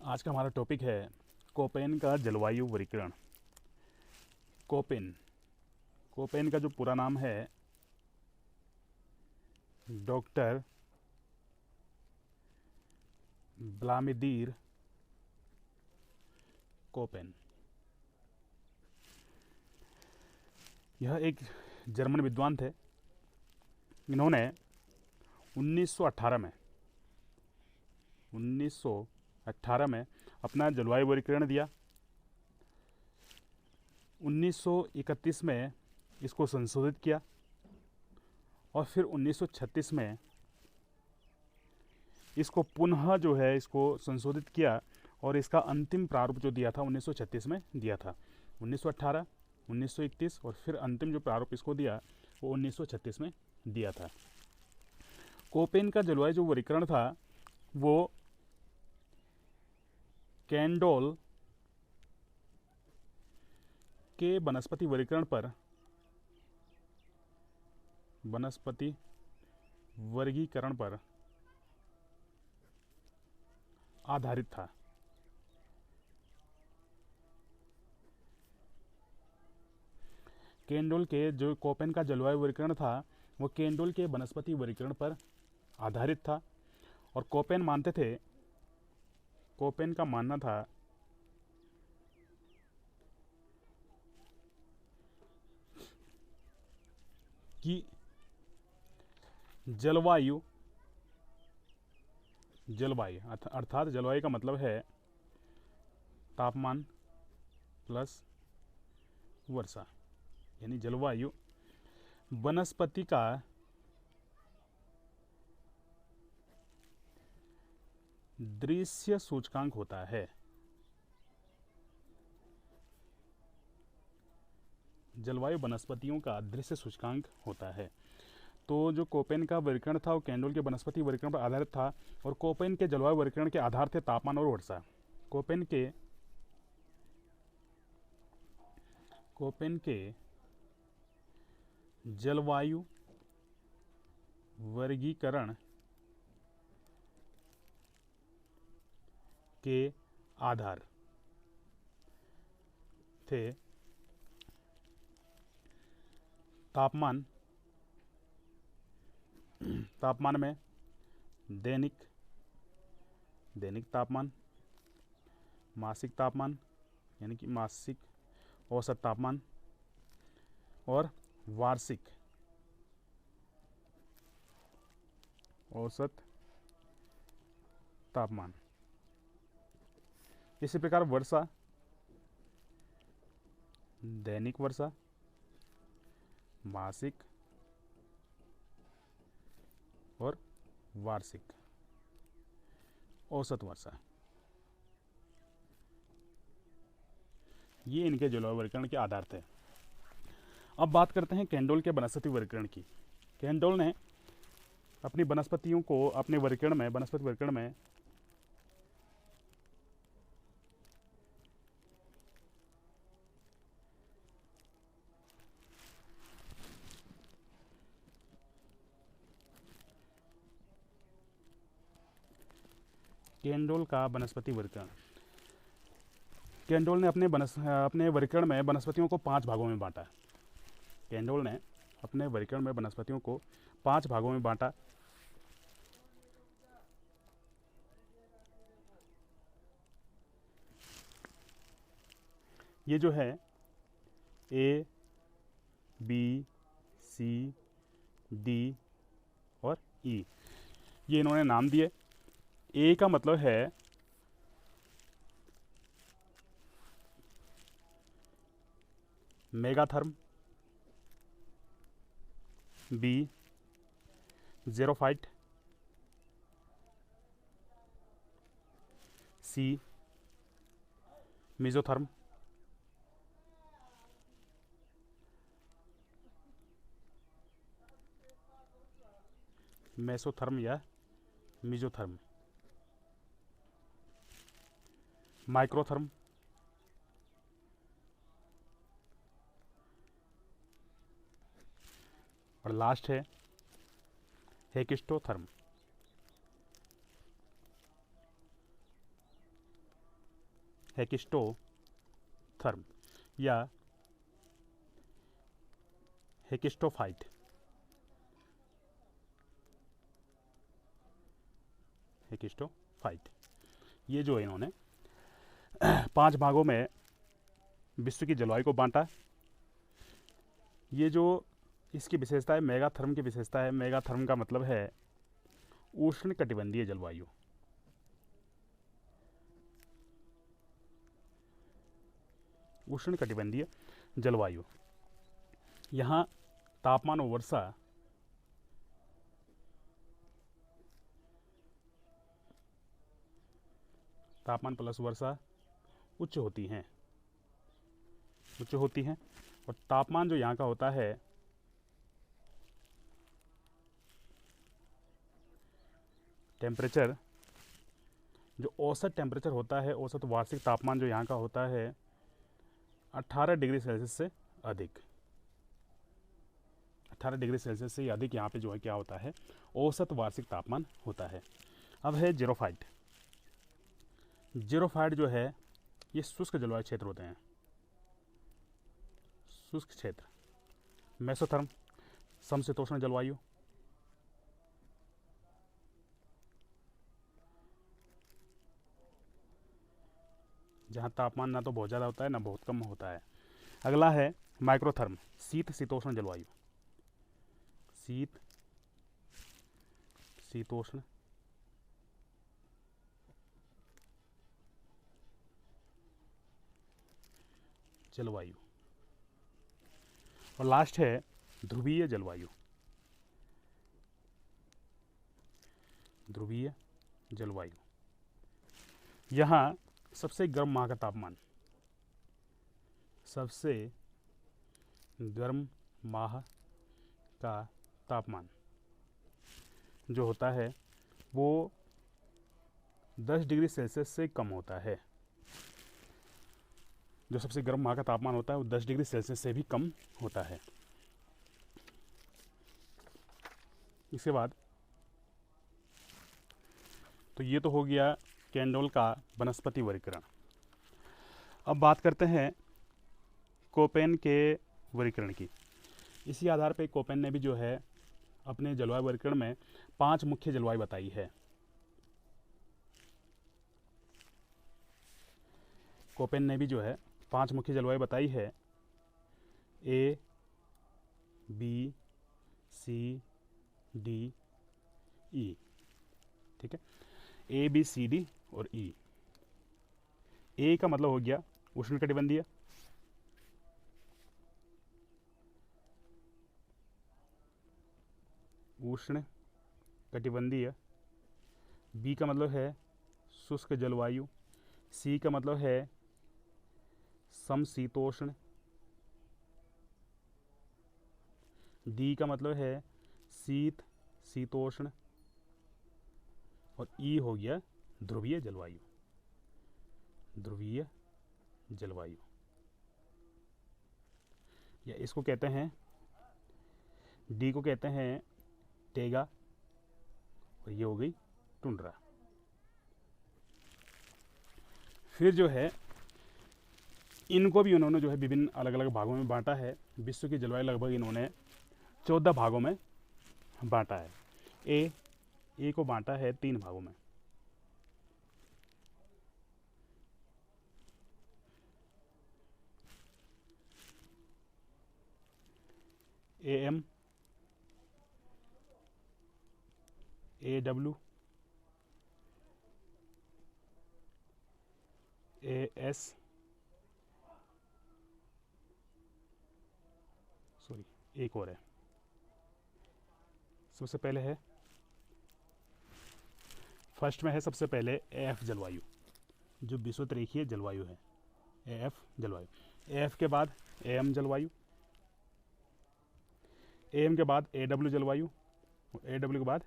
आज का हमारा टॉपिक है कोपेन का जलवायु वर्गीकरण। कोपेन कोपेन का जो पूरा नाम है डॉक्टर व्लादिमीर कोपेन। यह एक जर्मन विद्वान थे। इन्होंने 1918 में अपना जलवायु वर्गीकरण दिया। 1931 में इसको संशोधित किया और फिर 1936 में इसको पुनः जो है इसको संशोधित किया और इसका अंतिम प्रारूप जो दिया था 1936 में दिया था। 1918, 1931 और फिर अंतिम जो प्रारूप इसको दिया वो 1936 में दिया था। कोपेन का जलवायु जो वर्गीकरण था वो कैंडोल के वनस्पति वर्गीकरण पर आधारित था। कैंडोल के जो कोपेन का जलवायु वर्गीकरण था वो कैंडोल के वनस्पति वर्गीकरण पर आधारित था और कोपेन का मानना था कि जलवायु अर्थात जलवायु का मतलब है तापमान प्लस वर्षा, यानी जलवायु वनस्पति का दृश्य सूचकांक होता है। जलवायु वनस्पतियों का दृश्य सूचकांक होता है। तो जो कोपेन का वर्गीकरण था वो कैंडोल के वनस्पति वर्गीकरण पर आधारित था और कोपेन के जलवायु वर्गीकरण के आधार थे तापमान और वर्षा। कोपेन के जलवायु वर्गीकरण के आधार थे तापमान में दैनिक तापमान, मासिक तापमान यानी कि मासिक औसत तापमान और वार्षिक औसत तापमान। इसी प्रकार वर्षा, दैनिक वर्षा, मासिक और वार्षिक औसत वर्षा, ये इनके जलवायु वर्गीकरण के आधार थे। अब बात करते हैं कैंडोल के वनस्पति वर्गीकरण की। कैंडोल ने अपनी वनस्पतियों को अपने वनस्पति वर्गीकरण में कैंडोल का वनस्पति वर्गीकरण। कैंडोल ने अपने वर्गीकरण में वनस्पतियों को 5 भागों में बांटा। कैंडोल ने अपने वर्गीकरण में वनस्पतियों को 5 भागों में बांटा। ये जो है ए, बी, सी, डी और ई, ये इन्होंने नाम दिए। ए का मतलब है मेगाथर्म, बी ज़ेरोफाइट, सी मेसोथर्म, या मेसोथर्म, माइक्रोथर्म, और लास्ट है हेकिस्टोथर्म। हेकिस्टोथर्म या हेकिस्टोफाइट। हेकिस्टोफाइट ये जो इन्होंने 5 भागों में विश्व की जलवायु को बांटा। ये जो इसकी विशेषता है, मेगाथर्म की विशेषता है। मेगाथर्म का मतलब है उष्ण कटिबंधीय जलवायु। उष्ण कटिबंधीय जलवायु, यहाँ तापमान और वर्षा तापमान प्लस वर्षा उच्च होती हैं, और तापमान जो यहाँ का होता है टेम्परेचर, जो औसत टेम्परेचर होता है, औसत वार्षिक तापमान जो यहाँ का होता है 18 डिग्री सेल्सियस से अधिक। 18 डिग्री सेल्सियस से अधिक यहाँ पे जो है क्या होता है, औसत वार्षिक तापमान होता है। अब है जीरोफाइट। जीरोफाइट जो है ये शुष्क जलवायु क्षेत्र होते हैं, शुष्क क्षेत्र। मेसोथर्म समशीतोष्ण जलवायु। जहाँ तापमान ना तो बहुत ज़्यादा होता है ना बहुत कम होता है। अगला है माइक्रोथर्म शीत शीतोष्ण जलवायु। शीत शीतोष्ण जलवायु। और लास्ट है ध्रुवीय जलवायु। ध्रुवीय जलवायु, यहाँ सबसे गर्म माह का तापमान, सबसे गर्म माह का तापमान जो होता है वो 10 डिग्री सेल्सियस से कम होता है। जो सबसे गर्म माह का तापमान होता है वो 10 डिग्री सेल्सियस से भी कम होता है। इसके बाद तो ये तो हो गया कैंडोल का वनस्पति वर्गीकरण। अब बात करते हैं कोपेन के वर्गीकरण की। इसी आधार पर कोपेन ने भी जो है अपने जलवायु वर्गीकरण में 5 मुख्य जलवायु बताई है। कोपेन ने भी जो है 5 मुख्य जलवायु बताई है, A B C D E. ठीक है, ए बी सी डी और ई। ए का मतलब हो गया उष्णकटिबंधीय, उष्ण कटिबंधीय। बी का मतलब है शुष्क जलवायु। सी का मतलब है समशीतोष्ण। डी का मतलब है शीत शीतोष्ण। और ई हो गया ध्रुवीय जलवायु। ध्रुवीय जलवायु या इसको कहते हैं, डी को कहते हैं टेगा, और ये हो गई टुंड्रा। फिर जो है इनको भी उन्होंने जो है विभिन्न अलग अलग भागों में बांटा है। विश्व की जलवायु लगभग इन्होंने 14 भागों में बांटा है। ए को बांटा है 3 भागों में। AM, AW, AS, सॉरी एक और है। सबसे पहले है, फर्स्ट में है सबसे पहले AF जलवायु, जो विषुवतरेखीय जलवायु है। AF जलवायु। AF के बाद AM जलवायु। AM के बाद AW जलवायु। AW के बाद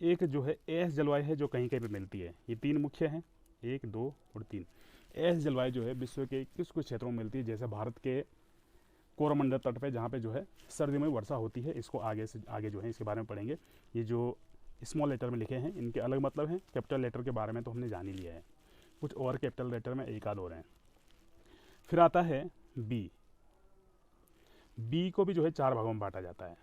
एक जो है AS जलवायु है, जो कहीं कहीं पे मिलती है। ये 3 मुख्य हैं, 1, 2 और 3। AS जलवायु जो है विश्व के कुछ कुछ क्षेत्रों में मिलती है, जैसे भारत के कोरोमंडल तट पे, जहाँ पे जो है सर्दियों में वर्षा होती है। इसको आगे से आगे जो है इसके बारे में पढ़ेंगे। ये जो स्मॉल लेटर में लिखे हैं इनके अलग मतलब हैं, कैपिटल लेटर के बारे में तो हमने जान ही लिया है। कुछ और कैपिटल लेटर में एक आध और हैं। फिर आता है बी। बी को भी जो है 4 भागों में बांटा जाता है।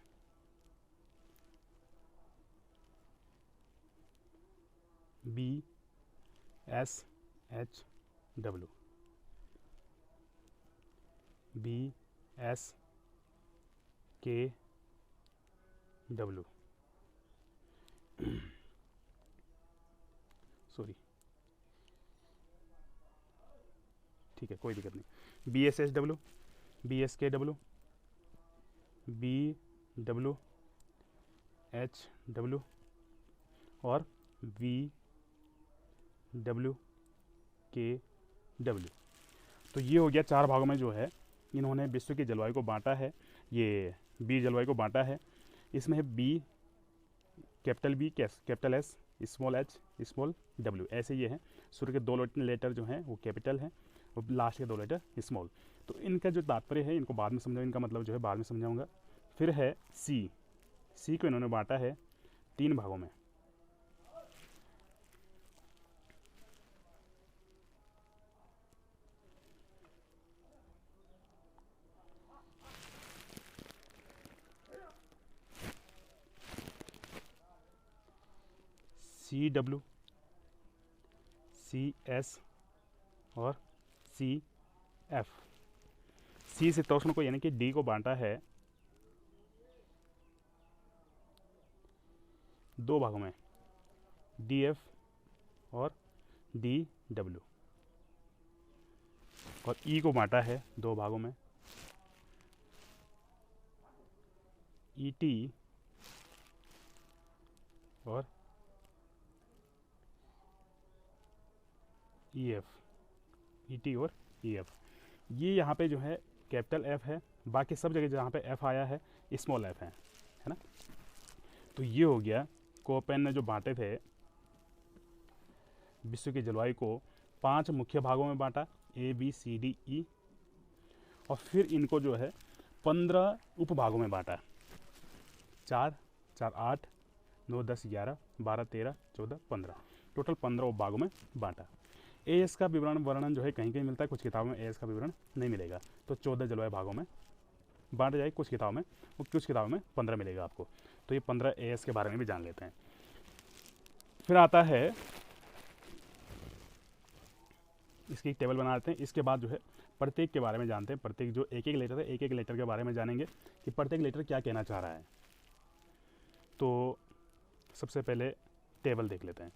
B S H W, B S K W, sorry, ठीक है कोई दिक्कत नहीं। B S H W, B S K W, B W H W और वी डब्ल्यू के डब्ल्यू। तो ये हो गया 4 भागों में जो है इन्होंने विश्व की जलवायु को बांटा है, ये बी जलवायु को बांटा है। इसमें है B, capital B, capital S, small H, small W, ऐसे ये हैं। शुरू के 2 लेटर जो हैं वो कैपिटल हैं और लास्ट के 2 लेटर स्मॉल। तो इनका जो तात्पर्य है इनको बाद में समझाऊँ, इनका मतलब जो है बाद में समझाऊंगा। फिर है सी। सी को इन्होंने बांटा है 3 भागों में। सी डब्ल्यू, सी एस और सी एफ। शीतोष्ण को यानी कि डी को बांटा है 2 भागों में, डी एफ और डी डब्ल्यू। और ई को बांटा है 2 भागों में, ई टी और ई एफ, ई टी और ई एफ। ये यहाँ पे जो है कैपिटल एफ है, बाकी सब जगह जहाँ पे एफ आया है स्मॉल एफ है ना। तो ये हो गया कोपेन ने जो बांटे थे विश्व की जलवायु को 5 मुख्य भागों में बांटा, A B C D E, और फिर इनको जो है 15 उपभागों में बांटा। 4 4 8 9 10 11 12 13 14 15, टोटल 15 उपभागों में बांटा। एएस का विवरण वर्णन जो है कहीं कहीं मिलता है, कुछ किताबों में एएस का विवरण नहीं मिलेगा। तो 14 जलवायु भागों में बांटा जाए कुछ किताबों में, और कुछ किताबों में 15 मिलेगा आपको। तो ये 15 एएस के बारे में भी जान लेते हैं। फिर आता है, इसकी एक टेबल बना लेते हैं। इसके बाद जो है प्रत्येक के बारे में जानते हैं। प्रत्येक जो एक एक लेटर है, एक एक लेटर के बारे में जानेंगे कि प्रत्येक लेटर क्या कहना चाह रहा है। तो सबसे पहले टेबल देख लेते हैं।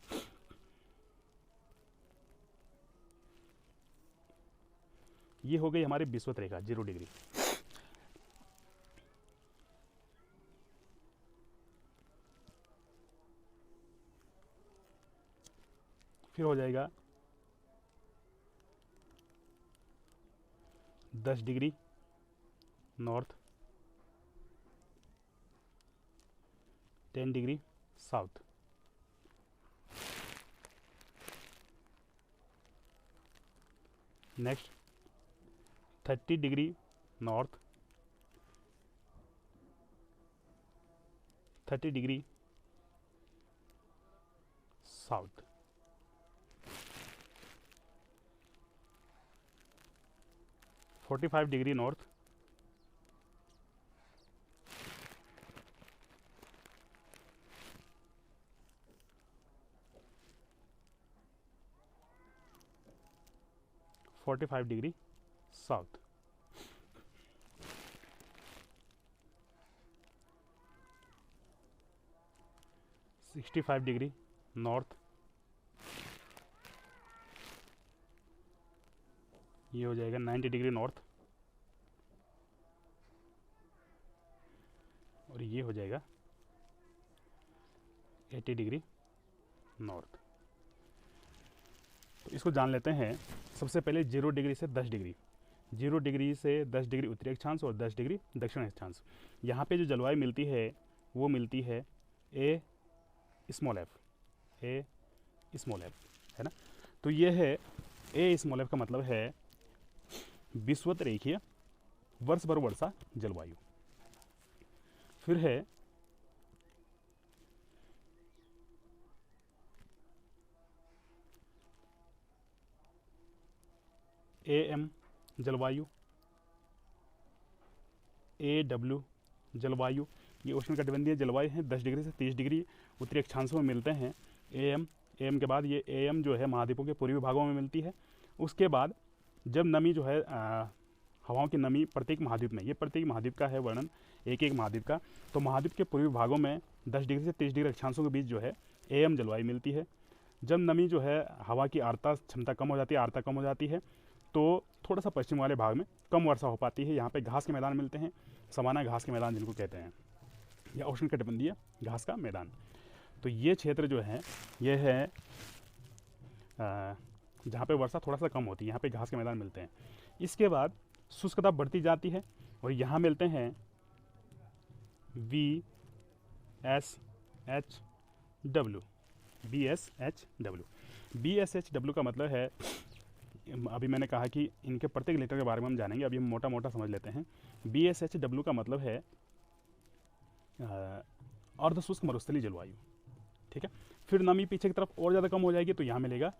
ये हो गई हमारी विषुवत रेखा 0 डिग्री। फिर हो जाएगा 10 degree north, 10 degree south, next 30 degree north, 30 degree south, 45 degree north, 45 degree south, 65 degree north, ये हो जाएगा 90 डिग्री नॉर्थ, और ये हो जाएगा 80 डिग्री नॉर्थ। तो इसको जान लेते हैं। सबसे पहले 0 डिग्री से 10 डिग्री, 0 डिग्री से 10 डिग्री उत्तरी अक्षांश और 10 डिग्री दक्षिण अक्षांश। यहाँ पे जो जलवायु मिलती है वो मिलती है ए स्मॉल एफ, ए स्मॉल एफ, है ना। तो ये है ए स्मॉल एफ का मतलब है विषुवत रेखीय वर्ष भर वर्षा जलवायु। फिर है AM जलवायु, AW जलवायु, ये उष्णकटिबंधीय जलवायु है। 10 डिग्री से 30 डिग्री उत्तरी अक्षांशों में मिलते हैं। AM के बाद ये AM जो है महाद्वीपों के पूर्वी भागों में मिलती है। उसके बाद जब नमी जो है हवाओं की नमी प्रत्येक महाद्वीप में, ये प्रत्येक महाद्वीप का है वर्णन, एक एक महाद्वीप का, तो महाद्वीप के पूर्वी भागों में 10 डिग्री से 30 डिग्री अक्षांशों के बीच जो है AM जलवायु मिलती है। जब नमी जो है हवा की आर्द्रता क्षमता कम हो जाती है, आर्द्रता कम हो जाती है, तो थोड़ा सा पश्चिम वाले भाग में कम वर्षा हो पाती है। यहाँ पे घास के मैदान मिलते हैं, समाना घास के मैदान जिनको कहते हैं, या उष्णकटिबंधीय घास का मैदान। तो ये क्षेत्र जो है ये है जहाँ पे वर्षा थोड़ा सा कम होती है, यहाँ पे घास के मैदान मिलते हैं। इसके बाद शुष्कता बढ़ती जाती है और यहाँ मिलते हैं BSHW। BSHW का मतलब है, अभी मैंने कहा कि इनके प्रत्येक लेटर के बारे में हम जानेंगे, अभी हम मोटा मोटा समझ लेते हैं। BSHW का मतलब है अर्धशुष्क मरुस्थलीय जलवायु, ठीक है। फिर नमी पीछे की तरफ और ज़्यादा कम हो जाएगी तो यहाँ मिलेगा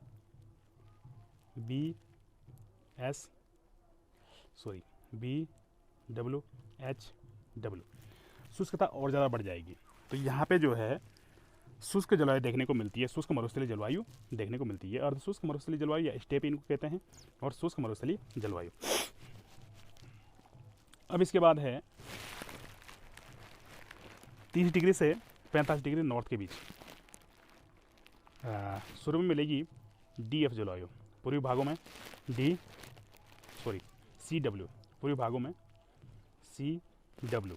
BWHW, शुष्कता और ज़्यादा बढ़ जाएगी। तो यहाँ पे जो है शुष्क जलवायु देखने को मिलती है, शुष्क मरुस्थलीय जलवायु देखने को मिलती है। अर्धशुष्क मरुस्थलीय जलवायु या स्टेप इनको कहते हैं, और शुष्क मरुस्थलीय जलवायु। अब इसके बाद है 30 डिग्री से 45 डिग्री नॉर्थ के बीच शुरू में मिलेगी DF जलवायु, पूर्वी भागों में CW, पूर्वी भागों में CW,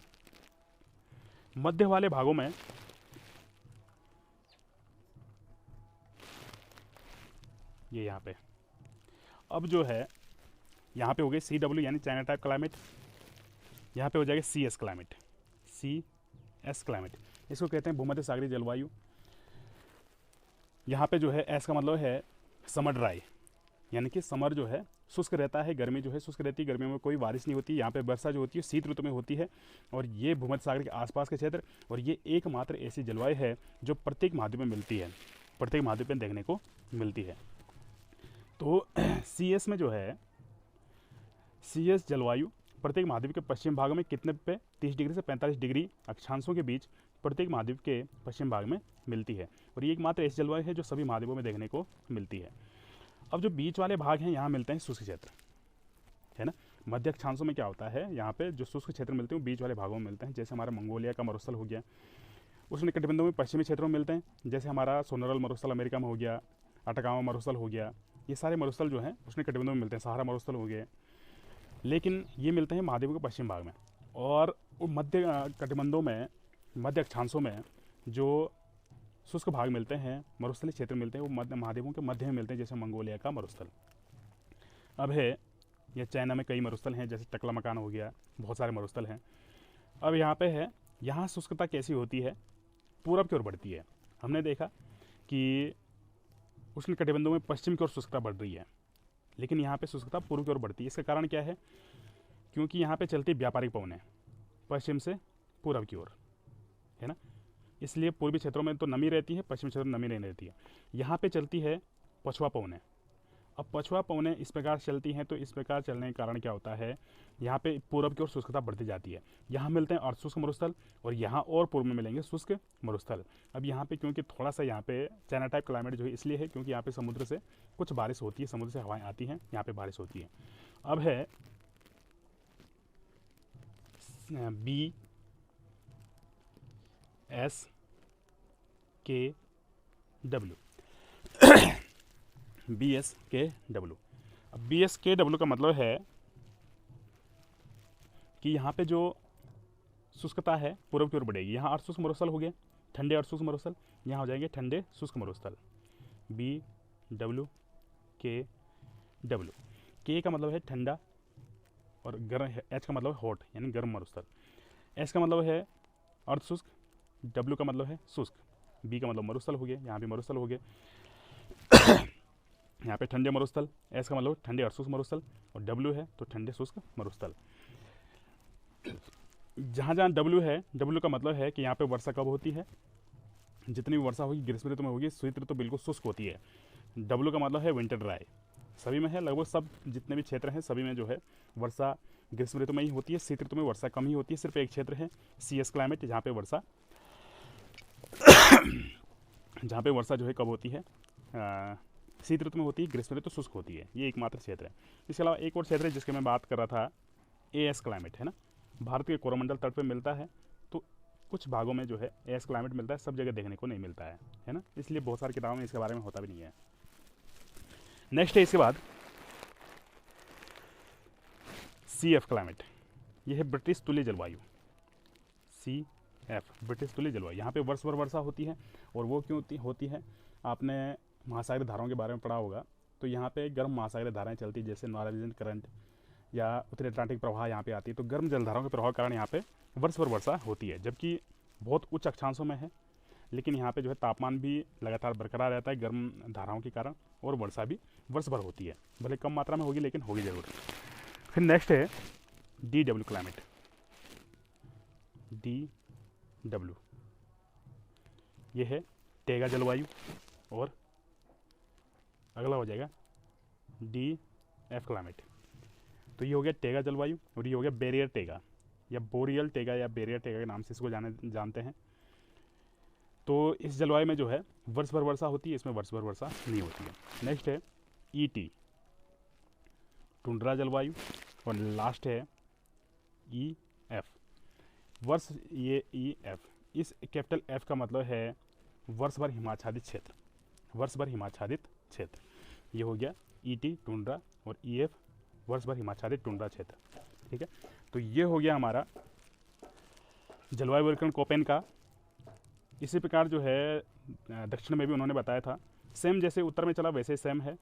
मध्य वाले भागों में ये यहाँ पे। अब जो है यहाँ पे हो गई CW यानी चाइना टाइप क्लाइमेट, यहाँ पे हो जाएगा CS क्लाइमेट, CS क्लाइमेट, इसको कहते हैं भूमध्य सागरीय जलवायु। यहाँ पे जो है S का मतलब है समर ड्राई, यानी कि समर जो है शुष्क रहता है, गर्मी जो है शुष्क रहती है, गर्मियों में कोई बारिश नहीं होती। यहाँ पे वर्षा जो होती है शीत ऋतु में होती है, और ये भूमध्य सागर के आसपास के क्षेत्र, और ये एकमात्र ऐसी जलवायु है जो प्रत्येक महाद्वीप में मिलती है, प्रत्येक महाद्वीप में देखने को मिलती है। तो CS में जो है CS जलवायु प्रत्येक महाद्वीप के पश्चिम भाग में कितने पे 30 डिग्री से 45 डिग्री अक्षांशों के बीच प्रत्येक महाद्वीप के पश्चिम भाग में मिलती है, और ये एकमात्र ऐसी जलवायु है जो सभी महाद्वीपों में देखने को मिलती है। अब जो बीच वाले भाग हैं यहाँ मिलते हैं शुष्क क्षेत्र, है ना। मध्य अक्षांशों में क्या होता है, यहाँ पे जो शुष्क क्षेत्र मिलते हैं वो बीच वाले भागों में मिलते हैं, जैसे हमारा मंगोलिया का मरुस्थल हो गया। उष्णकटिबंधों में पश्चिमी क्षेत्रों में मिलते हैं, जैसे हमारा सोनरल मरुस्थल अमेरिका में हो गया, अटकामा मरुस्थल हो गया, ये सारे मरुस्थल जो हैं उष्णकटिबंधों में मिलते हैं, सहारा मरुस्थल हो गए। लेकिन ये मिलते हैं महाद्वीपों के पश्चिम भाग में, और मध्य कटिबंधों में, मध्य अक्षांशों में जो शुष्क भाग मिलते हैं, मरुस्थलीय क्षेत्र मिलते हैं, वो मध्य महाद्वीपों के मध्य में मिलते हैं, जैसे मंगोलिया का मरुस्थल। अब है ये चाइना में कई मरुस्थल हैं, जैसे टकलामकान हो गया, बहुत सारे मरुस्थल हैं। अब यहाँ पे है, यहाँ शुष्कता कैसी होती है, पूरब की ओर बढ़ती है। हमने देखा कि उष्णकटिबंधों में पश्चिम की ओर शुष्कता बढ़ रही है, लेकिन यहाँ पे शुष्कता पूर्व की ओर बढ़ती है। इसका कारण क्या है, क्योंकि यहाँ पे चलती व्यापारिक पवनें पश्चिम से पूरब की ओर, है ना, इसलिए पूर्वी क्षेत्रों में तो नमी रहती है, पश्चिमी क्षेत्रों में नमी नहीं रहती है। यहाँ पे चलती है पछुआ पवनें। अब पछुआ पवनें इस प्रकार चलती हैं, तो इस प्रकार चलने के कारण क्या होता है, यहाँ पे पूरब की ओर शुष्कता बढ़ती जाती है। यहाँ मिलते हैं अर्धशुष्क मरुस्थल, और यहाँ और पूर्व में मिलेंगे शुष्क मरुस्थल। अब यहाँ पे क्योंकि थोड़ा सा यहाँ पे चाइना टाइप क्लाइमेट जो है इसलिए है क्योंकि यहाँ पे समुद्र से कुछ बारिश होती है, समुद्र से हवाएं आती हैं, यहाँ पे बारिश होती है। अब है BSKW, BSKW। अब BSKW का मतलब है कि यहाँ पे जो शुष्कता है पूर्व की ओर बढ़ेगी। यहाँ अर्धशुष्क मरुस्थल हो गए, ठंडे अर्धशुष्क मरुस्थल, यहाँ हो जाएंगे ठंडे शुष्क मरुस्थल। BWKW, K का मतलब है ठंडा, और गर्म, H का मतलब है हॉट यानी गर्म मरुस्थल, S का मतलब है अर्धशुष्क, W का मतलब है शुष्क, B का मतलब मरुस्थल हो गए, यहाँ भी मरुस्थल हो गए। यहाँ पे ठंडे मरुस्थल, S का मतलब ठंडे अर्धशुष्क मरुस्थल, और W है तो ठंडे शुष्क मरुस्थल। जहाँ जहाँ W है, W का मतलब है कि यहाँ पे वर्षा कब होती है, जितनी भी वर्षा होगी ग्रीष्म ऋतु में होगी, शीत ऋतु बिल्कुल शुष्क होती है। W का मतलब है विंटर ड्राई, सभी में है, लगभग सब जितने भी क्षेत्र हैं सभी में जो है वर्षा ग्रीष्म ऋतु में ही होती है। शीत ऋतु में वर्षा कम ही होती है। सिर्फ एक क्षेत्र है CS क्लाइमेट, जहाँ पे वर्षा जो है कब होती है, शीत ऋतु में होती है, ग्रीष्म ऋतु शुष्क होती है। ये एकमात्र क्षेत्र है। इसके अलावा एक और क्षेत्र है जिसके मैं बात कर रहा था, AS क्लाइमेट है ना, भारत के कोरोमंडल तट पे मिलता है। तो कुछ भागों में जो है AS क्लाइमेट मिलता है, सब जगह देखने को नहीं मिलता है ना, इसलिए बहुत सारी किताबों में इसके बारे में होता भी नहीं है। नेक्स्ट है इसके बाद CF क्लाइमेट। यह है ब्रिटिश तुल्य जलवायु। CF ब्रिटिश तुल्य जलवायु। यहाँ पे वर्ष भर वर्षा होती है। और वो क्यों होती है, आपने महासागरीय धाराओं के बारे में पढ़ा होगा। तो यहाँ पे गर्म महासागरीय धाराएं चलती है, जैसे नॉर्वेजियन करंट या उत्तरी अटलांटिक प्रवाह यहाँ पे आती है। तो गर्म जलधाराओं के प्रभाव के कारण यहाँ पे वर्ष भर वर्षा होती है, जबकि बहुत उच्च अक्षांशों में है, लेकिन यहाँ पे जो है तापमान भी लगातार बरकरार रहता है गर्म धाराओं के कारण, और वर्षा भी वर्ष भर होती है, भले कम मात्रा में होगी लेकिन होगी जरूर। फिर नेक्स्ट है DW क्लाइमेट। DW ये है टेगा जलवायु। और अगला हो जाएगा DF क्लाइमेट। तो ये हो गया टेगा जलवायु, और ये हो गया बैरियर टेगा या बोरियल टेगा या बैरियर टेगा के नाम से इसको जानते हैं। तो इस जलवायु में जो है वर्ष भर वर्षा होती है, इसमें वर्ष भर वर्षा नहीं होती है। नेक्स्ट है ET टुंड्रा जलवायु। और लास्ट है EF वर्ष, ये EF, इस कैपिटल F का मतलब है वर्ष भर हिमाच्छादित क्षेत्र। वर्ष भर हिमाच्छादित क्षेत्र, ये हो गया ET टुंड्रा, और EF वर्ष भर हिमाच्छादित टुंड्रा क्षेत्र। ठीक है, तो ये हो गया हमारा जलवायु वर्गीकरण कोपेन का। इसी प्रकार जो है दक्षिण में भी उन्होंने बताया था, सेम जैसे उत्तर में चला वैसे सेम है।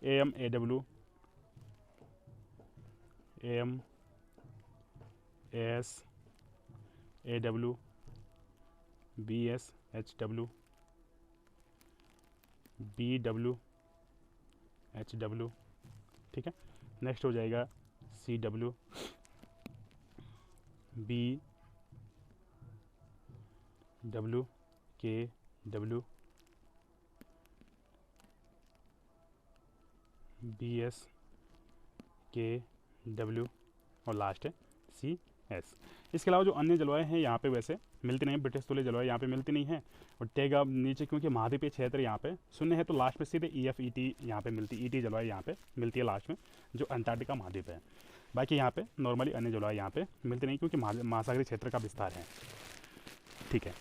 AM AW AM AS AW BS HW BW HW। ठीक है, नेक्स्ट हो जाएगा CW BW KW BS KW और लास्ट है CS। इसके अलावा जो अन्य जलवायु हैं यहाँ पे वैसे मिलती नहीं है। ब्रिटिश तुल्य जलवायु यहाँ पे मिलती नहीं है। और टेगा नीचे क्योंकि महाद्वीपीय क्षेत्र यहाँ पे शून्य है, तो लास्ट पे सीधे EF ET यहाँ पे मिलती, ET जलवायु यहाँ पे मिलती है लास्ट में, जो अंटार्कटिका महाद्वीप है। बाकी यहाँ पे नॉर्मली अन्य जलवायु यहाँ पे मिलती नहीं, क्योंकि महासागरीय क्षेत्र का विस्तार है। ठीक है,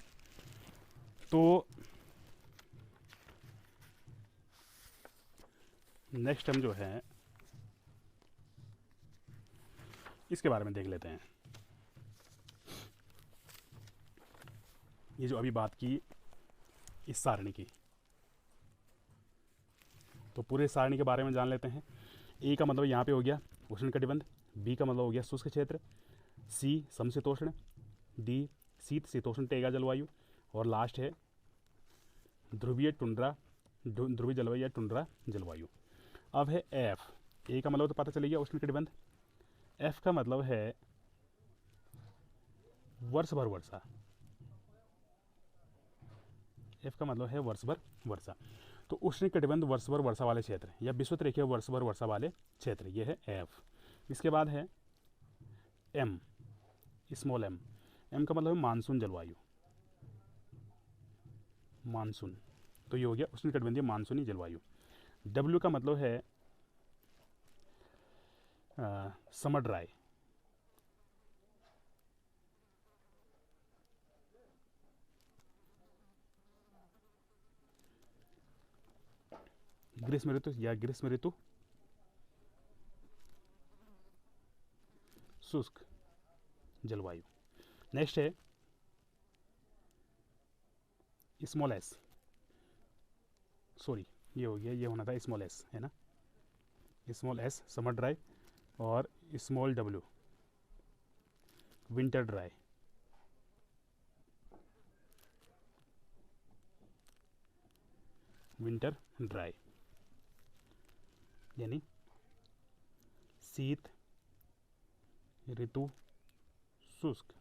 तो नेक्स्ट हम जो है इसके बारे में देख लेते हैं। ये जो अभी बात की इस सारणी की, तो पूरे सारणी के बारे में जान लेते हैं। ए का मतलब यहाँ पे हो गया उष्णकटिबंध, बी का मतलब हो गया शुष्क क्षेत्र, सी समशीतोष्ण, डी शीत शीतोष्ण टेगा जलवायु, और लास्ट है ध्रुवीय टुंड्रा, ध्रुवीय जलवायु या टुंड्रा जलवायु। अब है एफ। ए का मतलब तो पता चल गया उष्णकटिबंध, एफ का मतलब है वर्ष भर वर्षा। एफ का मतलब है वर्ष भर वर्षा। तो उष्णकटिबंध वर्ष भर वर्षा वाले क्षेत्र या विषुवत रेखीय वर्ष भर वर्षा वाले क्षेत्र, ये है एफ। इसके बाद है एम, स्मॉल एम। एम का मतलब है मानसून जलवायु, मानसून। तो ये हो गया उष्णकटिबंधीय मानसूनी जलवायु। डब्ल्यू का मतलब है समर ड्राई, ग्रीष्म ऋतु या ग्रीष्म ऋतु शुष्क जलवायु। नेक्स्ट है स्मॉल एस, सॉरी ये हो गया, ये होना था स्मॉल एस, है ना। स्मॉल एस समर ड्राई, और small W winter dry. Winter dry यानी शीत ऋतु शुष्क,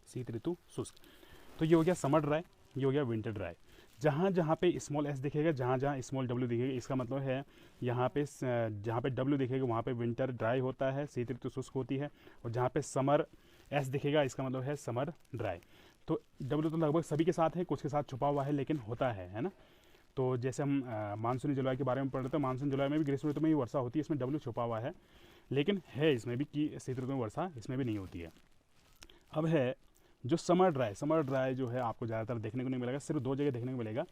शीत ऋतु शुष्क। तो ये हो गया समर ड्राई, ये हो गया विंटर ड्राई। जहाँ जहाँ पे स्मॉल एस दिखेगा, जहाँ जहाँ स्मॉल डब्ल्यू दिखेगा, इसका मतलब है यहाँ पे जहाँ पे डब्ल्यू दिखेगा वहाँ पे विंटर ड्राई होता है, शीत ऋतु शुष्क होती है। और जहाँ पे समर एस दिखेगा इसका मतलब है समर ड्राई। तो डब्ल्यू तो लगभग सभी के साथ है, कुछ के साथ छुपा हुआ है लेकिन होता है ना। तो जैसे हम मानसूनी जलवायु के बारे में पढ़ रहे थे, मानसून जलवायु में भी ग्रीष्म ऋतु में ही वर्षा होती है, इसमें डब्ल्यू छुपा हुआ है, लेकिन है इसमें भी कि शीत ऋतु में वर्षा इसमें भी नहीं होती है। अब है जो समर ड्राई। समर ड्राई जो है आपको ज़्यादातर देखने को नहीं मिलेगा, सिर्फ 2 जगह देखने को मिलेगा,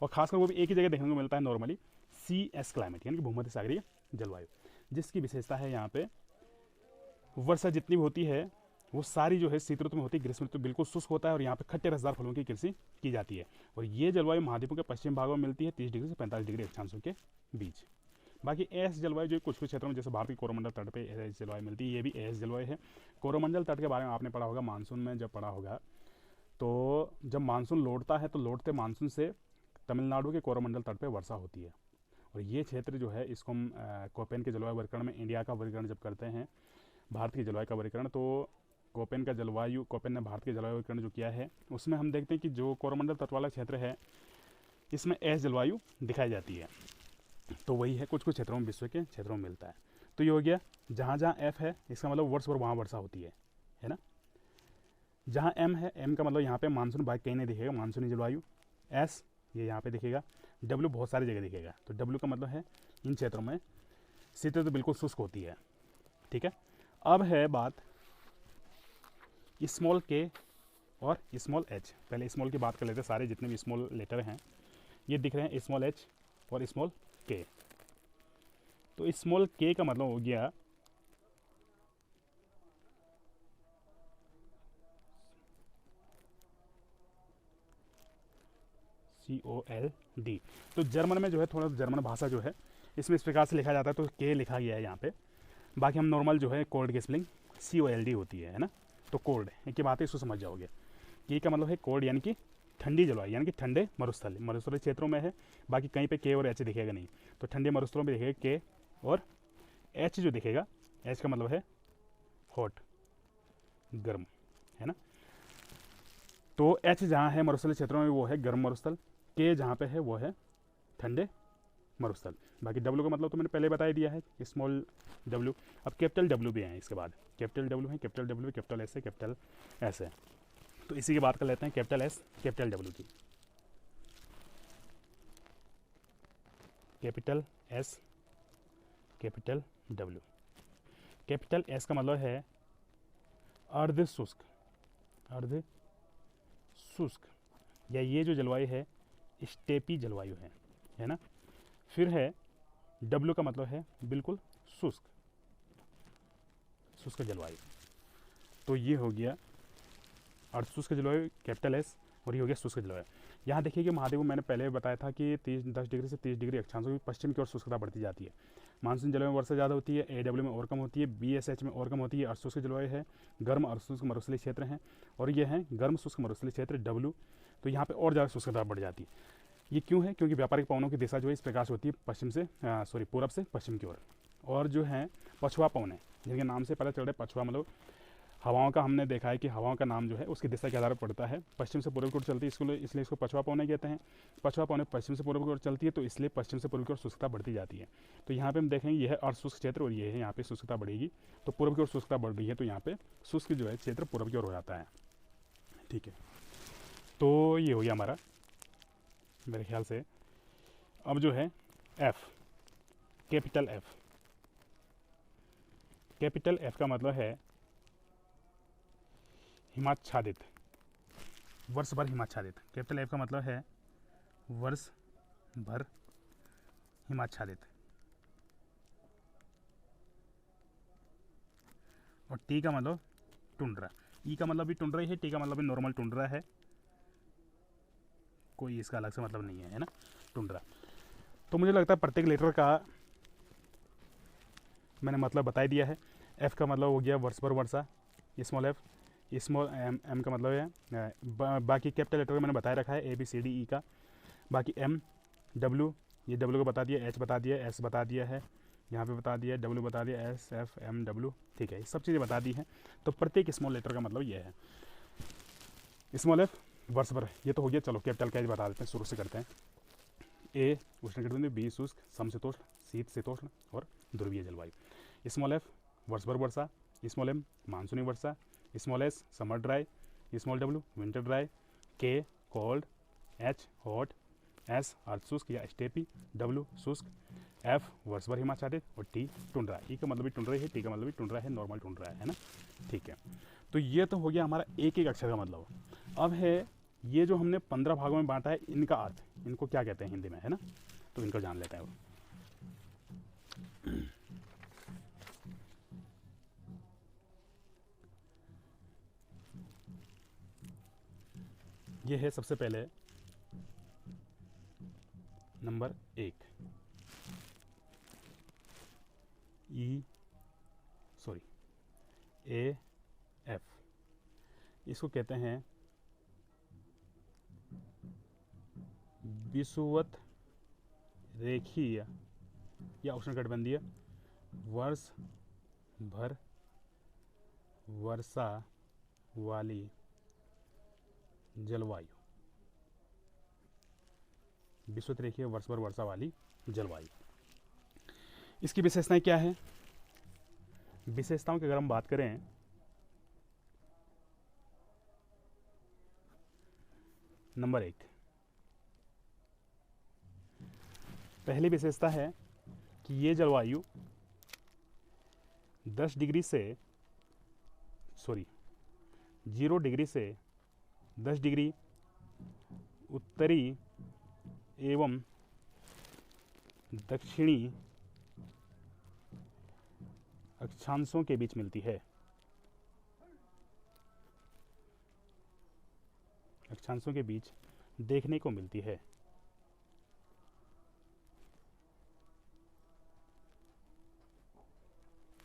और खासकर वो भी एक ही जगह देखने को मिलता है नॉर्मली, सी एस क्लाइमेट यानी कि भूमध्य सागरीय जलवायु, जिसकी विशेषता है यहाँ पे वर्षा जितनी भी होती है वो सारी जो है शीत ऋतु में होती है, ग्रीष्म ऋतु बिल्कुल शुष्क होता है और यहाँ पे खट्टे रसदार फलों की कृषि की जाती है। और ये जलवायु महाद्वीपों के पश्चिम भागों में मिलती है 30 डिग्री से 45 डिग्री अक्षांशों के बीच। बाकी एस जलवायु जो कुछ कुछ क्षेत्रों में जैसे भारत के कोरोमंडल तट पे एस जलवायु मिलती है, ये भी एस जलवायु है। कोरोमंडल तट के बारे में आपने पढ़ा होगा मानसून में, जब पढ़ा होगा तो जब मानसून लौटता है तो लौटते मानसून से तमिलनाडु के कोरोमंडल तट पे वर्षा होती है। और ये क्षेत्र जो है इसको हम कोपेन के जलवायु वर्गीकरण में इंडिया का वर्गीकरण जब करते हैं, भारत की जलवायु का वर्गीकरण, तो कोपेन ने भारत के जलवायु वर्गीकरण जो किया है उसमें हम देखते हैं कि जो कोरोमंडल तट वाला क्षेत्र है इसमें एस जलवायु दिखाई जाती है। तो वही है कुछ कुछ क्षेत्रों में, विश्व के क्षेत्रों में मिलता है। तो ये हो गया जहाँ जहाँ एफ है इसका मतलब वर्ष भर वहाँ वर्षा होती है ना। जहाँ एम है, एम का मतलब यहाँ पे मानसून बाइक कहीं नहीं दिखेगा, मानसूनी जलवायु। एस ये यहाँ पे दिखेगा। डब्ल्यू बहुत सारी जगह दिखेगा। तो डब्ल्यू का मतलब है इन क्षेत्रों में शीत ऋतु बिल्कुल शुष्क होती है। ठीक है, अब है बात स्मॉल के और स्मॉल एच। पहले स्मॉल की बात कर लेते हैं, सारे जितने भी स्मॉल लेटर हैं ये दिख रहे हैं, स्मॉल एच और स्मॉल के। तो स्मॉल के का मतलब हो गया COLD। तो जर्मन में जो है थोड़ा जर्मन भाषा जो है इसमें इस प्रकार से लिखा जाता है, तो के लिखा गया है यहाँ पे। बाकी हम नॉर्मल जो है कोल्ड की स्पेलिंग COLD होती है ना। तो कोल्ड एक की बात है, इसको समझ जाओगे। के का मतलब है कोल्ड यानी कि ठंडी जलवायु, यानी कि ठंडे मरुस्थलीय क्षेत्रों में है। बाकी कहीं पे के और एच दिखेगा नहीं, तो ठंडे मरुस्थलों में दिखेगा के, और एच जो दिखेगा, एच का मतलब है हॉट, गर्म, है ना। तो एच जहाँ है मरुस्थलीय क्षेत्रों में वो है गर्म मरुस्थल, के जहाँ पे है वो है ठंडे मरुस्थल। बाकी डब्ल्यू का मतलब तो मैंने पहले बता ही दिया है, स्मॉल डब्ल्यू। अब कैपिटल डब्ल्यू भी है इसके बाद, कैपिटल डब्ल्यू है, कैपिटल डब्ल्यू, कैपिटल एस है, कैपिटल एस है। तो इसी की बात कर लेते हैं, कैपिटल एस कैपिटल डब्ल्यू की। Capital S capital W. Capital S का मतलब है अर्ध शुष्क, अर्ध शुष्क, या ये जो जलवायु है स्टेपी जलवायु है ना। फिर है डब्ल्यू का मतलब है बिल्कुल शुष्क, शुष्क जलवायु। तो ये हो गया अर्ध शुष्क जलवायु कैपिटल एस, और ये हो गया शुष्क जलवायु। यहाँ देखिए कि महाद्वीप मैंने पहले बताया था कि 10 डिग्री से 30 डिग्री अक्षांशों की पश्चिम की ओर शुष्कता बढ़ती जाती है। मानसून जलवायु में वर्षा ज़्यादा होती है, AW में और कम होती है, BSH में और कम होती है। अर्ध शुष्क जलवायु है, गर्म अर्ध शुष्क मरुस्थलीय क्षेत्र हैं, और ये हैं गर्म शुष्क मरुस्थलीय क्षेत्र W। तो यहाँ पे और ज़्यादा शुष्कता बढ़ जाती है। ये क्यों है? क्योंकि व्यापारिक पवनों की दिशा जो है इस प्रकार से होती है पश्चिम से पूरब से पश्चिम की ओर। और जो है पछुआ पवन है, जिनके नाम से पता चल रहा है पछुआ मतलब हवाओं का, हमने देखा है कि हवाओं का नाम जो है उसकी दिशा के आधार पर पड़ता है। पश्चिम से पूर्व की ओर चलती है, इसलिए इसको पछुआ पवनें कहते हैं। पछुआ पवनें पश्चिम से पूर्व की ओर चलती है, तो इसलिए पश्चिम से पूर्व की ओर शुष्कता बढ़ती जाती है। तो यहाँ पे हम देखेंगे यह है अर्ध शुष्क क्षेत्र, और ये है यहाँ पे शुष्कता बढ़ेगी। तो पूर्व की ओर शुष्कता बढ़ रही है, तो यहाँ पे शुष्क जो है क्षेत्र पूर्व की ओर हो जाता है। ठीक है, तो ये हो गया हमारा मेरे ख्याल से। अब जो है F, capital F. Capital F का मतलब है हिमाच्छादित, वर्ष भर हिमाच्छादित। कैपिटल एफ का मतलब है वर्ष भर हिमाच्छादित। और टी का मतलब टुंड्रा। ई का मतलब भी टुंड्रा ही है, टी का मतलब भी नॉर्मल टुंड्रा है, कोई इसका अलग से मतलब नहीं है ना, टुंड्रा। तो मुझे लगता है प्रत्येक लेटर का मैंने मतलब बता दिया है। एफ का मतलब हो गया वर्ष भर वर्षा, स्मॉल एफ। स्मॉल एम का मतलब है बाकी कैपिटल लेटर का मैंने बताया रखा है, ABCDE का। बाकी एम, डब्ल्यू, ये डब्ल्यू को बता दिया, एच बता दिया, एस बता दिया है, यहाँ पे बता दिया, डब्ल्यू बता दिया, एस एफ एम डब्ल्यू। ठीक है, ये सब चीज़ें बता दी हैं। तो प्रत्येक स्मॉल लेटर का मतलब ये है। स्मॉल एफ वर्ष भर, ये तो हो गया। चलो कैपिटल क्या बता देते हैं, शुरू से करते हैं। ए उष्णकटिबंधीय, बी शुष्क समशीतोष्ण शीत शीतोष्ण और ध्रुवीय जलवायु। स्मॉल एफ वर्ष भर वर्षा, स्मॉल एम मानसूनी वर्षा, small S summer dry, small W winter dry, K cold, H hot, S अर्ध शुष्क या स्टेपी, डब्ल्यू शुष्क, एफ वर्ष भर हिमाच्छादित और टी टुंड्रा। ई का मतलब भी टुंड्रा है, टी का मतलब भी टुंड्रा है, नॉर्मल टुंड्रा है ना। ठीक है, तो ये तो हो गया हमारा एक एक अक्षर का मतलब। अब है ये जो हमने 15 भागों में बांटा है, इनका अर्थ, इनको क्या कहते हैं हिंदी में, है ना, तो इनको जान लेते हैं। ये है सबसे पहले नंबर 1, ए एफ, इसको कहते हैं विषुवत रेखीय या उष्णकटिबंधीय वर्ष भर वर्षा वाली जलवायु। विषुवत रेखीय वर्ष भर वर्षा वाली जलवायु। इसकी विशेषताएं क्या है? विशेषताओं की अगर हम बात करें, नंबर 1, पहली विशेषता है कि ये जलवायु 0 डिग्री से 10 डिग्री उत्तरी एवं दक्षिणी अक्षांशों के बीच मिलती है। अक्षांशों के बीच देखने को मिलती है।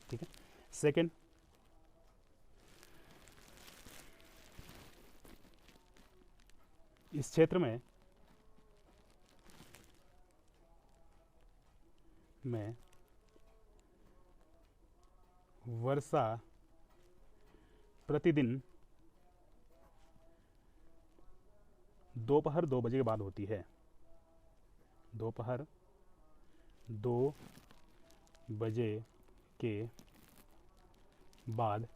ठीक है। सेकंड, इस क्षेत्र में वर्षा प्रतिदिन दोपहर 2 बजे के बाद होती है। दोपहर 2 बजे के बाद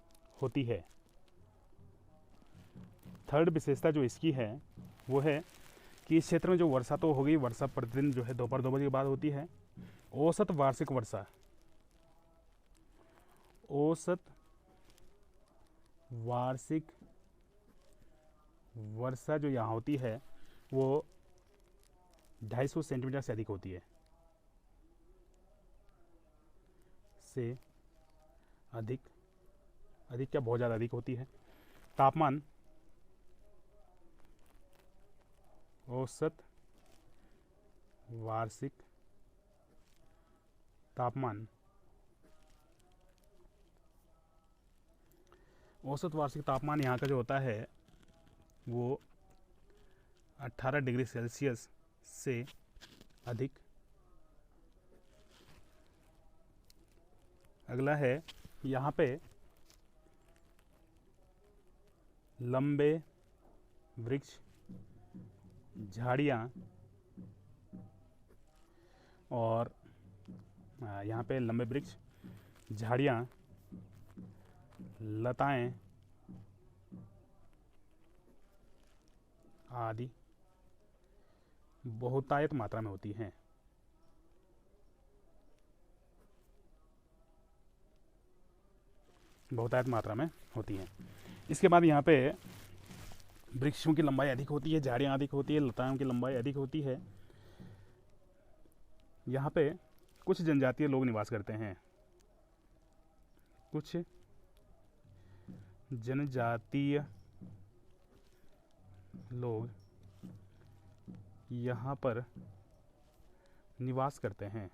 होती है। थर्ड विशेषता जो इसकी है वो है कि इस क्षेत्र में जो वर्षा तो हो गई, वर्षा प्रतिदिन जो है दोपहर 2 बजे के बाद होती है। औसत वार्षिक वर्षा जो यहाँ होती है वो 250 सेंटीमीटर से अधिक होती है। अधिक क्या, बहुत ज़्यादा अधिक होती है। तापमान औसत वार्षिक तापमान यहाँ का जो होता है वो 18 डिग्री सेल्सियस से अधिक। अगला है यहाँ पे लंबे वृक्ष, झाड़ियाँ और यहाँ पे लंबे वृक्ष, झाड़ियाँ, लताएं आदि बहुतायत मात्रा में होती हैं। बहुतायत मात्रा में होती हैं। इसके बाद यहाँ पे वृक्षों की लंबाई अधिक होती है, झाड़ियाँ अधिक होती है, लताओं की लंबाई अधिक होती है। यहाँ पे कुछ जनजातीय लोग निवास करते हैं। कुछ जनजातीय लोग यहाँ पर निवास करते हैं।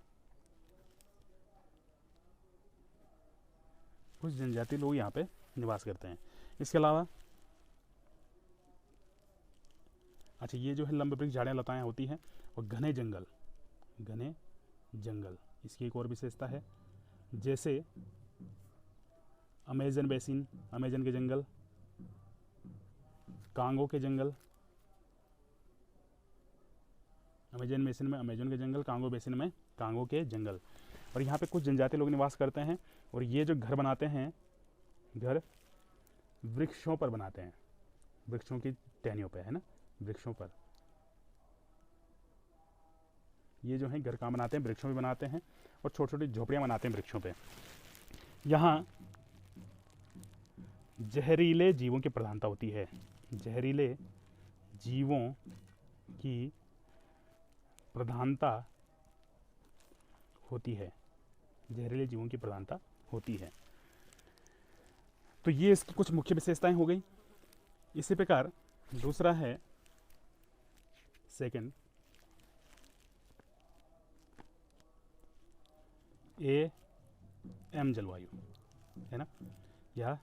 कुछ जनजातीय लोग यहाँ पे निवास करते हैं। इसके अलावा अच्छा, ये जो है लंबे वृक्ष, झाड़ियाँ, लताएं होती हैं और घने जंगल इसकी एक और विशेषता है। जैसे अमेजन बेसिन, अमेजन के जंगल, कांगो के जंगल, अमेजन बेसिन में अमेजन के जंगल, कांगो बेसिन में कांगो के जंगल। और यहाँ पे कुछ जनजातीय लोग निवास करते हैं और ये जो घर बनाते हैं, घर वृक्षों पर बनाते हैं, वृक्षों की टहनियों पे, है ना, वृक्षों पर ये जो है घर कहाँ बनाते हैं, वृक्षों पे बनाते हैं और छोटी छोटी झोपड़ियाँ बनाते हैं वृक्षों पे। यहाँ जहरीले जीवों की प्रधानता होती है, जहरीले जीवों की प्रधानता होती है, जहरीले जीवों की प्रधानता होती है। तो ये इसकी कुछ मुख्य विशेषताएं हो गई। इसी प्रकार दूसरा है सेकंड, AM जलवायु, है ना, यह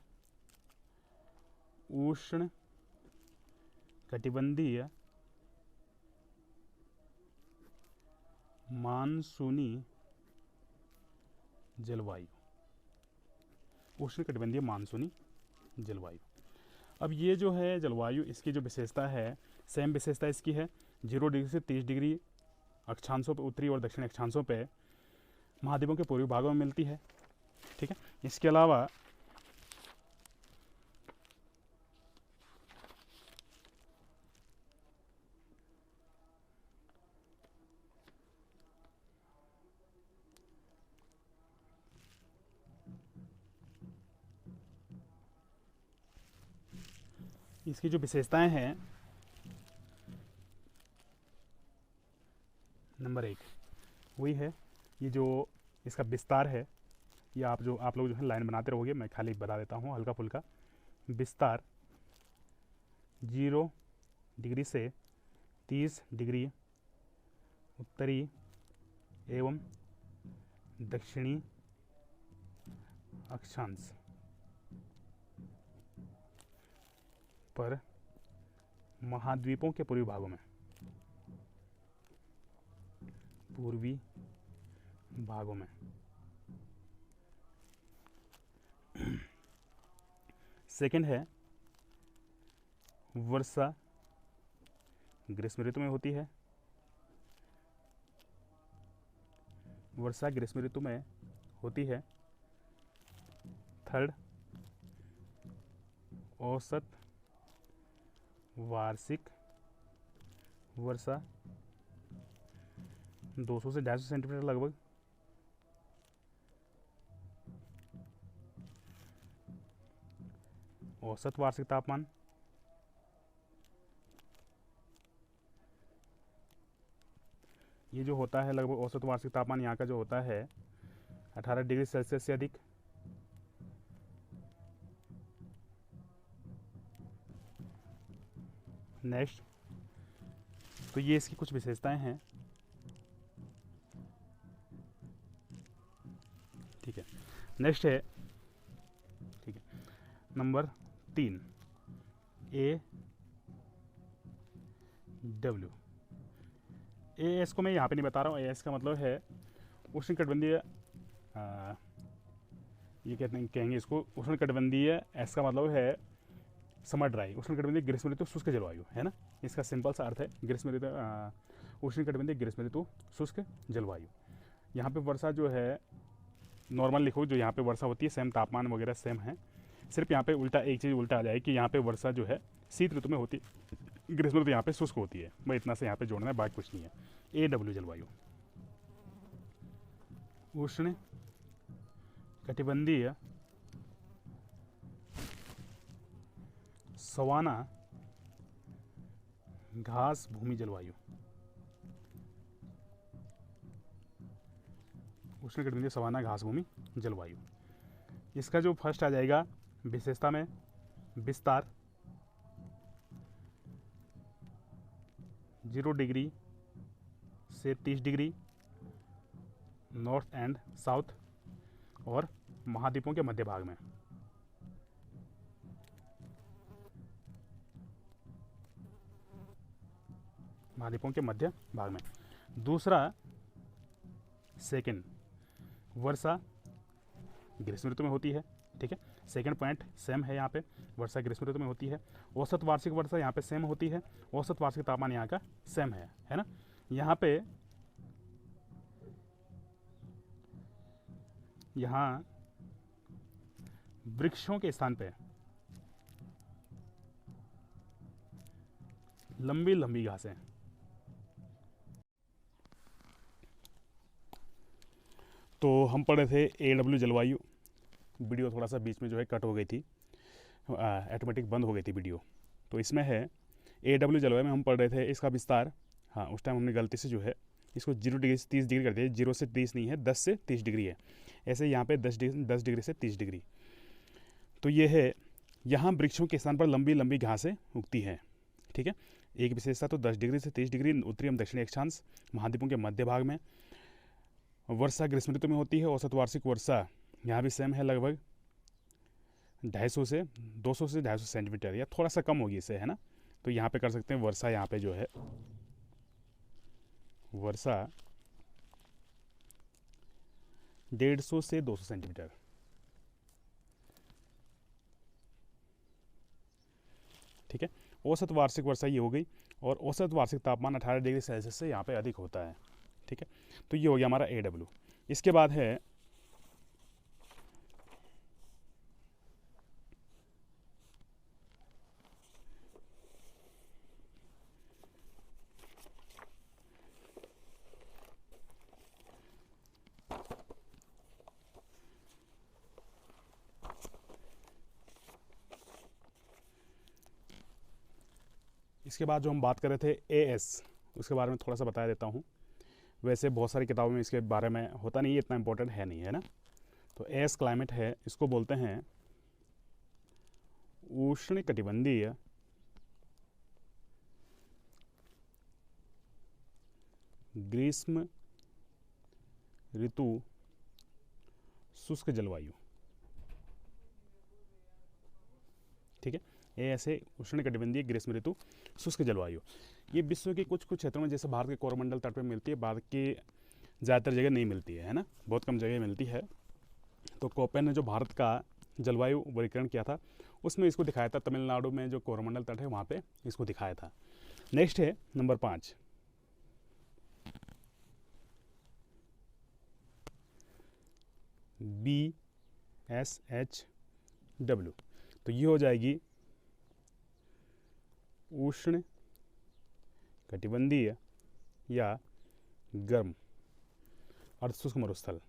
उष्ण कटिबंधीय मानसूनी जलवायु, उष्ण कटिबंधीय मानसूनी जलवायु। अब ये जो है जलवायु, इसकी जो विशेषता है, सेम विशेषता इसकी है 0 डिग्री से 30 डिग्री अक्षांशों पर, उत्तरी और दक्षिणी अक्षांशों पे महाद्वीपों के पूर्वी भागों में मिलती है। ठीक है, इसके अलावा इसकी जो विशेषताएं हैं, नंबर 1 वही है, ये जो इसका विस्तार है, ये आप लोग जो है लाइन बनाते रहोगे, मैं खाली बता देता हूँ हल्का फुल्का। विस्तार 0 डिग्री से 30 डिग्री उत्तरी एवं दक्षिणी अक्षांश पर महाद्वीपों के पूर्वी भागों में, पूर्वी भागों में सेकंड है वर्षा ग्रीष्म ऋतु में होती है, वर्षा ग्रीष्म ऋतु में होती है। थर्ड, औसत वार्षिक वर्षा 200 से 250 सेंटीमीटर लगभग। औसत वार्षिक तापमान ये जो होता है लगभग, औसत वार्षिक तापमान यहाँ का जो होता है 18 डिग्री सेल्सियस से अधिक। नेक्स्ट, तो ये इसकी कुछ विशेषताएं हैं। ठीक है, नेक्स्ट है, ठीक है, नंबर 3 AW। AS को मैं यहाँ पे नहीं बता रहा हूँ, AS का मतलब है उष्णकटिबंधीय, ये कहेंगे इसको उष्णकटिबंधीय, S का मतलब है समर ड्राई, उष्णकटिबंधीय ग्रीष्म ऋतु शुष्क जलवायु, है ना, इसका सिंपल सा अर्थ है ग्रीष्म ऋतु, उष्णकटिबंधीय ग्रीष्म ऋतु शुष्क जलवायु। यहाँ पे वर्षा जो है नॉर्मल लिखो, जो यहाँ पे वर्षा होती है सेम, तापमान वगैरह सेम है, सिर्फ यहाँ पे उल्टा एक चीज़ उल्टा आ जाए कि यहाँ पे वर्षा जो है शीत ऋतु में होती है, ग्रीष्म ऋतु यहाँ पे शुष्क होती है। मैं इतना से यहाँ पे जोड़ना है, बाकी कुछ नहीं है। AW जलवायु, उष्ण कटिबंधीय सवाना घास भूमि जलवायु, उष्णकटिबंधीय सवाना घास भूमि जलवायु। इसका जो फर्स्ट आ जाएगा विशेषता में, विस्तार 0 डिग्री से 30 डिग्री नॉर्थ एंड साउथ और महाद्वीपों के मध्य भाग में। महाद्वीपों के मध्य भाग में। दूसरा सेकंड, वर्षा ग्रीष्म ऋतु में होती है। ठीक है, सेकंड पॉइंट सेम है यहाँ पे, वर्षा ग्रीष्म ऋतु में होती है। औसत वार्षिक वर्षा यहाँ पे सेम होती है, औसत वार्षिक तापमान यहाँ का सेम है ना। यहाँ वृक्षों के स्थान पे लंबी लंबी घासें। तो हम पढ़े थे AW जलवायु। वीडियो थोड़ा सा बीच में जो है कट हो गई थी, ऑटोमेटिक बंद हो गई थी वीडियो। तो इसमें है AW जलवायु में हम पढ़ रहे थे इसका विस्तार। हाँ, उस टाइम हमने गलती से जो है इसको 0 डिग्री से 30 डिग्री कर दिया। 0 से 30 नहीं है, 10 से 30 डिग्री है। ऐसे यहाँ पे 10 डिग्री से 30 डिग्री। तो ये है, यहाँ वृक्षों के स्थान पर लंबी लंबी घासें उगती हैं। ठीक है, एक विशेषता तो 10 डिग्री से 30 डिग्री उत्तरी एवं दक्षिणी अक्षांश महाद्वीपों के मध्य भाग में। वर्षा ग्रीष्म ऋतु में होती है। औसत वार्षिक वर्षा यहाँ भी सेम है, लगभग 250 से 250 सेंटीमीटर, या थोड़ा सा कम होगी इससे, है ना। तो यहाँ पे कर सकते हैं वर्षा, यहाँ पे जो है वर्षा 150 से 200 सेंटीमीटर। ठीक है, औसत वार्षिक वर्षा ये हो गई। और औसत वार्षिक तापमान 18 डिग्री सेल्सियस से यहाँ पे अधिक होता है। ठीक है, तो ये हो गया हमारा AW। इसके बाद है इसके बाद जो हम बात कर रहे थे AS, उसके बारे में थोड़ा सा बता देता हूँ। वैसे बहुत सारी किताबों में इसके बारे में होता नहीं है, इतना इम्पोर्टेंट है नहीं, है ना। तो AS क्लाइमेट है, इसको बोलते हैं उष्ण कटिबंधीय ग्रीष्म ऋतु शुष्क जलवायु। ठीक है, ये ऐसे उष्ण कटिबंधीय ग्रीष्म ऋतु शुष्क जलवायु। ये विश्व के कुछ कुछ क्षेत्रों में, जैसे भारत के कोरोमंडल तट पे मिलती है, भारत की ज़्यादातर जगह नहीं मिलती है ना, बहुत कम जगह मिलती है। तो कोपेन ने जो भारत का जलवायु वर्गीकरण किया था, उसमें इसको दिखाया था। तमिलनाडु में जो कोरोमंडल तट है वहाँ पे इसको दिखाया था। नेक्स्ट है नंबर 5, BSHW। तो ये हो जाएगी उष्ण कटिबंधीय या गर्म अर्धशुष्क मरुस्थल।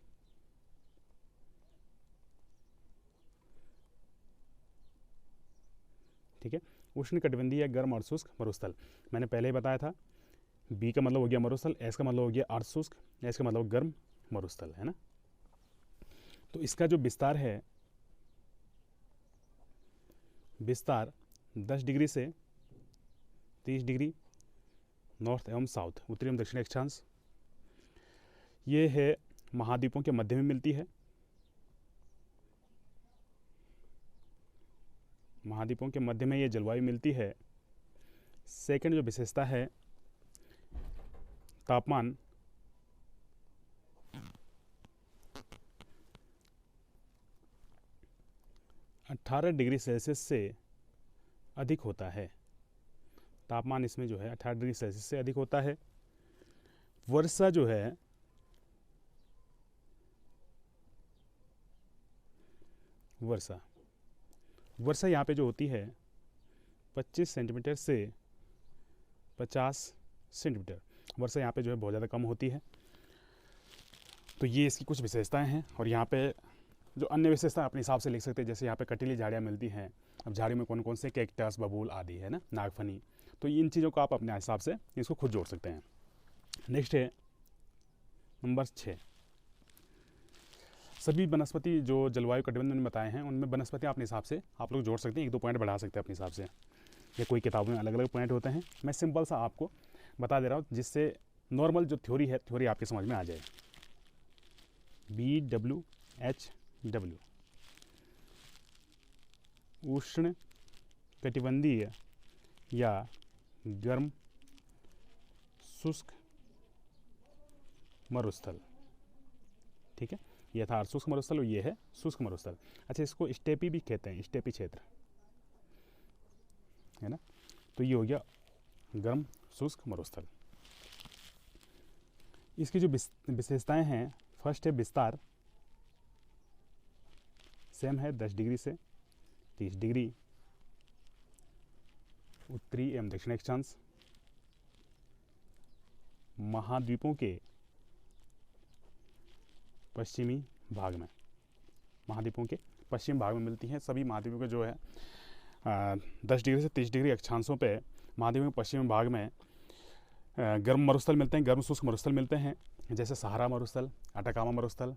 ठीक है, उष्ण कटिबंधीय या गर्म अर्धशुष्क मरुस्थल। मैंने पहले ही बताया था, B का मतलब हो गया मरुस्थल, S का मतलब हो गया अर्धशुष्क, S का मतलब गर्म मरुस्थल, है ना। तो इसका जो विस्तार है, विस्तार 10 डिग्री से 30 डिग्री नॉर्थ एवं साउथ, उत्तरी एवं दक्षिणी अक्षांश। ये है महाद्वीपों के मध्य में मिलती है। महाद्वीपों के मध्य में ये जलवायु मिलती है। सेकंड जो विशेषता है, तापमान 18 डिग्री सेल्सियस से अधिक होता है। तापमान इसमें जो है 18 डिग्री सेल्सियस से अधिक होता है। वर्षा जो है वर्षा यहाँ पे जो होती है 25 सेंटीमीटर से 50 सेंटीमीटर। वर्षा यहाँ पे जो है बहुत ज़्यादा कम होती है। तो ये इसकी कुछ विशेषताएं हैं। और यहाँ पे जो अन्य विशेषताएं अपने हिसाब से लिख सकते हैं, जैसे यहाँ पे कटीली झाड़ियाँ मिलती हैं। अब झाड़ी में कौन कौन से, कैक्टस, बबूल आदि, है ना, नागफनी। तो इन चीज़ों को आप अपने हिसाब से इसको खुद जोड़ सकते हैं। नेक्स्ट है नंबर 6, सभी वनस्पति जो जलवायु कटिबंध में बताए हैं, उनमें वनस्पति अपने हिसाब से आप लोग जोड़ सकते हैं, 1-2 पॉइंट बढ़ा सकते हैं अपने हिसाब से। या कोई किताबों में अलग अलग पॉइंट होते हैं, मैं सिंपल सा आपको बता दे रहा हूँ, जिससे नॉर्मल जो थ्योरी है, थ्योरी आपके समझ में आ जाए। BWHW उष्ण कटिबंधीय या गर्म शुष्क मरुस्थल। ठीक है, यह था शुष्क मरुस्थल और ये है शुष्क मरुस्थल। अच्छा, इसको स्टेपी भी कहते हैं, स्टेपी क्षेत्र, है ना। तो ये हो गया गर्म शुष्क मरुस्थल। इसकी जो विशेषताएं हैं, फर्स्ट है विस्तार, सेम है 10 डिग्री से 30 डिग्री उत्तरी एवं दक्षिण अक्षांश, महाद्वीपों के पश्चिमी भाग में, महाद्वीपों के पश्चिम भाग में मिलती हैं। सभी महाद्वीपों के जो है 10 डिग्री से 30 डिग्री अक्षांशों पे महाद्वीपों के पश्चिमी भाग में गर्म मरुस्थल मिलते हैं, गर्म शुष्क मरुस्थल मिलते हैं, जैसे सहारा मरुस्थल, अटाकामा मरुस्थल,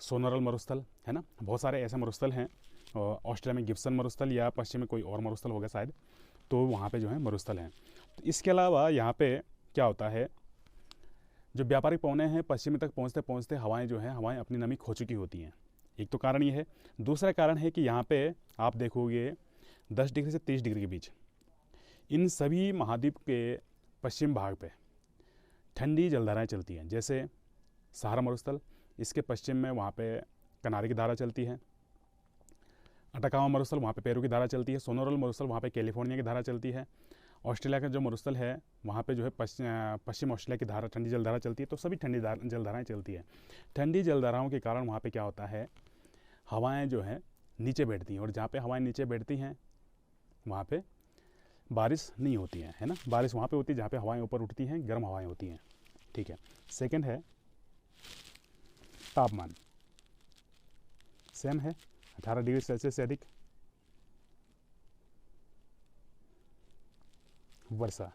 सोनरल मरुस्थल, है ना। बहुत सारे ऐसे मरुस्थल हैं। ऑस्ट्रेलिया में गिब्सन मरुस्थल या पश्चिम में कोई और मरुस्थल होगा शायद, तो वहाँ पे जो है मरुस्थल हैं। तो इसके अलावा यहाँ पे क्या होता है, जो व्यापारिक पवनें हैं पश्चिम तक पहुँचते पहुँचते हवाएं जो हैं, हवाएं अपनी नमी खो चुकी होती हैं। एक तो कारण ये है। दूसरा कारण है कि यहाँ पे आप देखोगे 10 डिग्री से 30 डिग्री के बीच इन सभी महाद्वीप के पश्चिम भाग पे ठंडी जलधाराएं चलती हैं। जैसे सहारा मरुस्थल, इसके पश्चिम में वहाँ पे कनारी की धारा चलती है। अटाकामा मरुस्थल, वहाँ पे पेरू की धारा चलती है। सोनोरल मरुस्थल, वहाँ पे कैलिफोर्निया की धारा चलती है। ऑस्ट्रेलिया का जो मरुस्थल है वहाँ पे जो है पश्चिम ऑस्ट्रेलिया की धारा, ठंडी जलधारा चलती है। तो सभी ठंडी जलधाराएँ चलती है। ठंडी जलधाराओं के कारण वहाँ पे क्या होता है, हवाएं जो है नीचे बैठती हैं, और जहाँ पे हवाएं नीचे बैठती हैं वहाँ पे बारिश नहीं होती है, है ना। बारिश वहाँ पे होती है जहाँ पे हवाएं ऊपर उठती हैं, गर्म हवाएं होती हैं। ठीक है। सेकंड है तापमान, सेम है 18 डिग्री सेल्सियस से अधिक। वर्षा,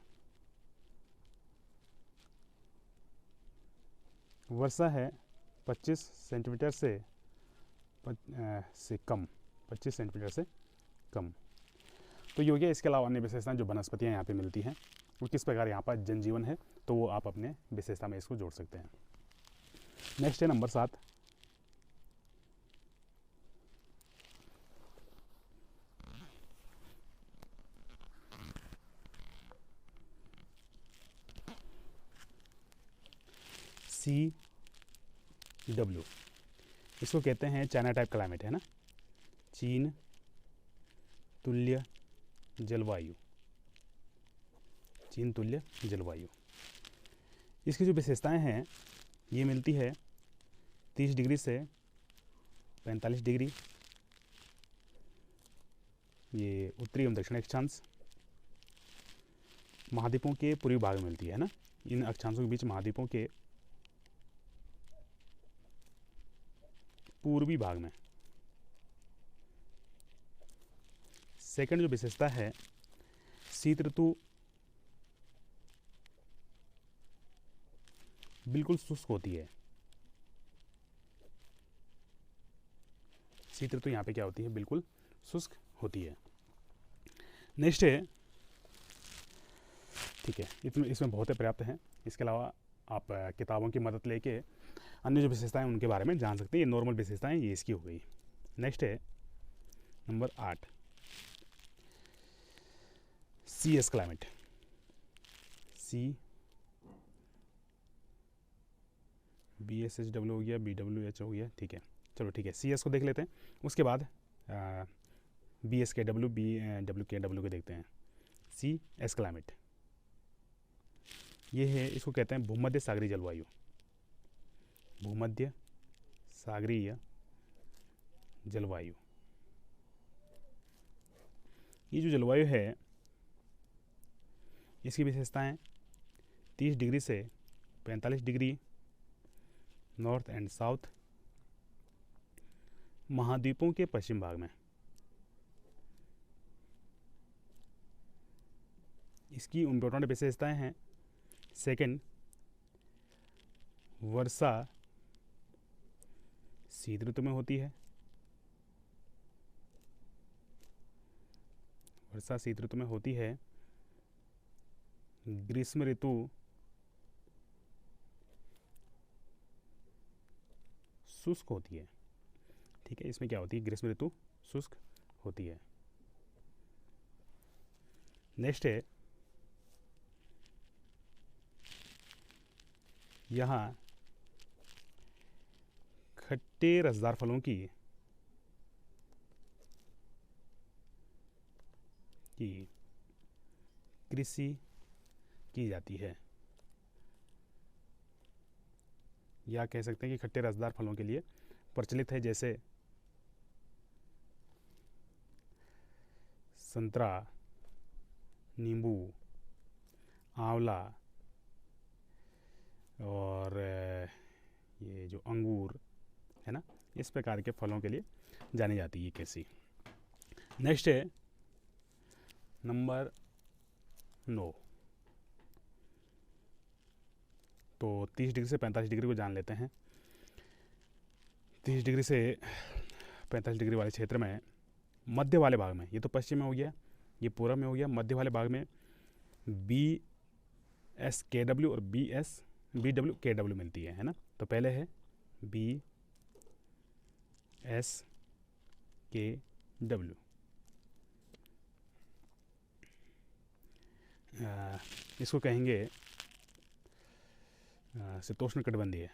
वर्षा है 25 सेंटीमीटर से कम, 25 सेंटीमीटर से कम। तो ये हो गया। इसके अलावा अन्य विशेषताएं जो वनस्पतियाँ यहाँ पे मिलती हैं वो किस प्रकार यहाँ पर जनजीवन है, तो वो आप अपने विशेषता में इसको जोड़ सकते हैं। नेक्स्ट है नंबर 7, CW, इसको कहते हैं चाइना टाइप क्लाइमेट, है ना। चीन तुल्य जलवायु, चीन तुल्य जलवायु। इसकी जो विशेषताएं हैं ये मिलती है 30 डिग्री से 45 डिग्री, ये उत्तरी एवं दक्षिण अक्षांश, महाद्वीपों के पूर्वी भाग में मिलती है ना। इन अक्षांशों के बीच महाद्वीपों के पूर्वी भाग में। सेकंड जो विशेषता है, शीत ऋतु बिल्कुल शुष्क होती है। शीत ऋतु यहाँ पे क्या होती है, बिल्कुल शुष्क होती है। नेक्स्ट है, ठीक है, इसमें बहुत पर्याप्त हैं। इसके अलावा आप किताबों की मदद लेके अन्य जो विशेषताएं उनके बारे में जान सकते हैं। ये नॉर्मल विशेषताएं ये इसकी हो गई। नेक्स्ट है नंबर 8, CS क्लाइमेट। BSHW हो गया, BWH हो गया, ठीक है। चलो ठीक है, CS को देख लेते हैं। उसके बाद BSKW, WKW को देखते हैं। CS क्लाइमेट ये है, इसको कहते हैं भूमध्य सागरीय जलवायु। भूमध्य सागरीय जलवायु, ये जो जलवायु है इसकी विशेषताएं 30 डिग्री से 45 डिग्री नॉर्थ एंड साउथ, महाद्वीपों के पश्चिम भाग में। इसकी इम्पोर्टेंट विशेषताएं हैं। सेकंड, वर्षा शीत ऋतु में होती है। वर्षा शीत ऋतु में होती है। ग्रीष्म ऋतु शुष्क होती है। ठीक है, इसमें क्या होती है, ग्रीष्म ऋतु शुष्क होती है। नेक्स्ट है, यहाँ खट्टे रसदार फलों की कृषि की जाती है। या कह सकते हैं कि खट्टे रसदार फलों के लिए प्रचलित है, जैसे संतरा, नींबू, आंवला और ये जो अंगूर है ना, इस प्रकार के फलों के लिए जानी जाती है कैसी। नेक्स्ट है नंबर 9। तो 30 डिग्री से 45 डिग्री को जान लेते हैं। 30 डिग्री से 45 डिग्री वाले क्षेत्र में मध्य वाले भाग में, ये तो पश्चिम में हो गया, ये पूर्व में हो गया, मध्य वाले भाग में BSKW और BWKW मिलती है ना। तो पहले है BSKW, इसको कहेंगे शीतोष्ण कटिबंधीय,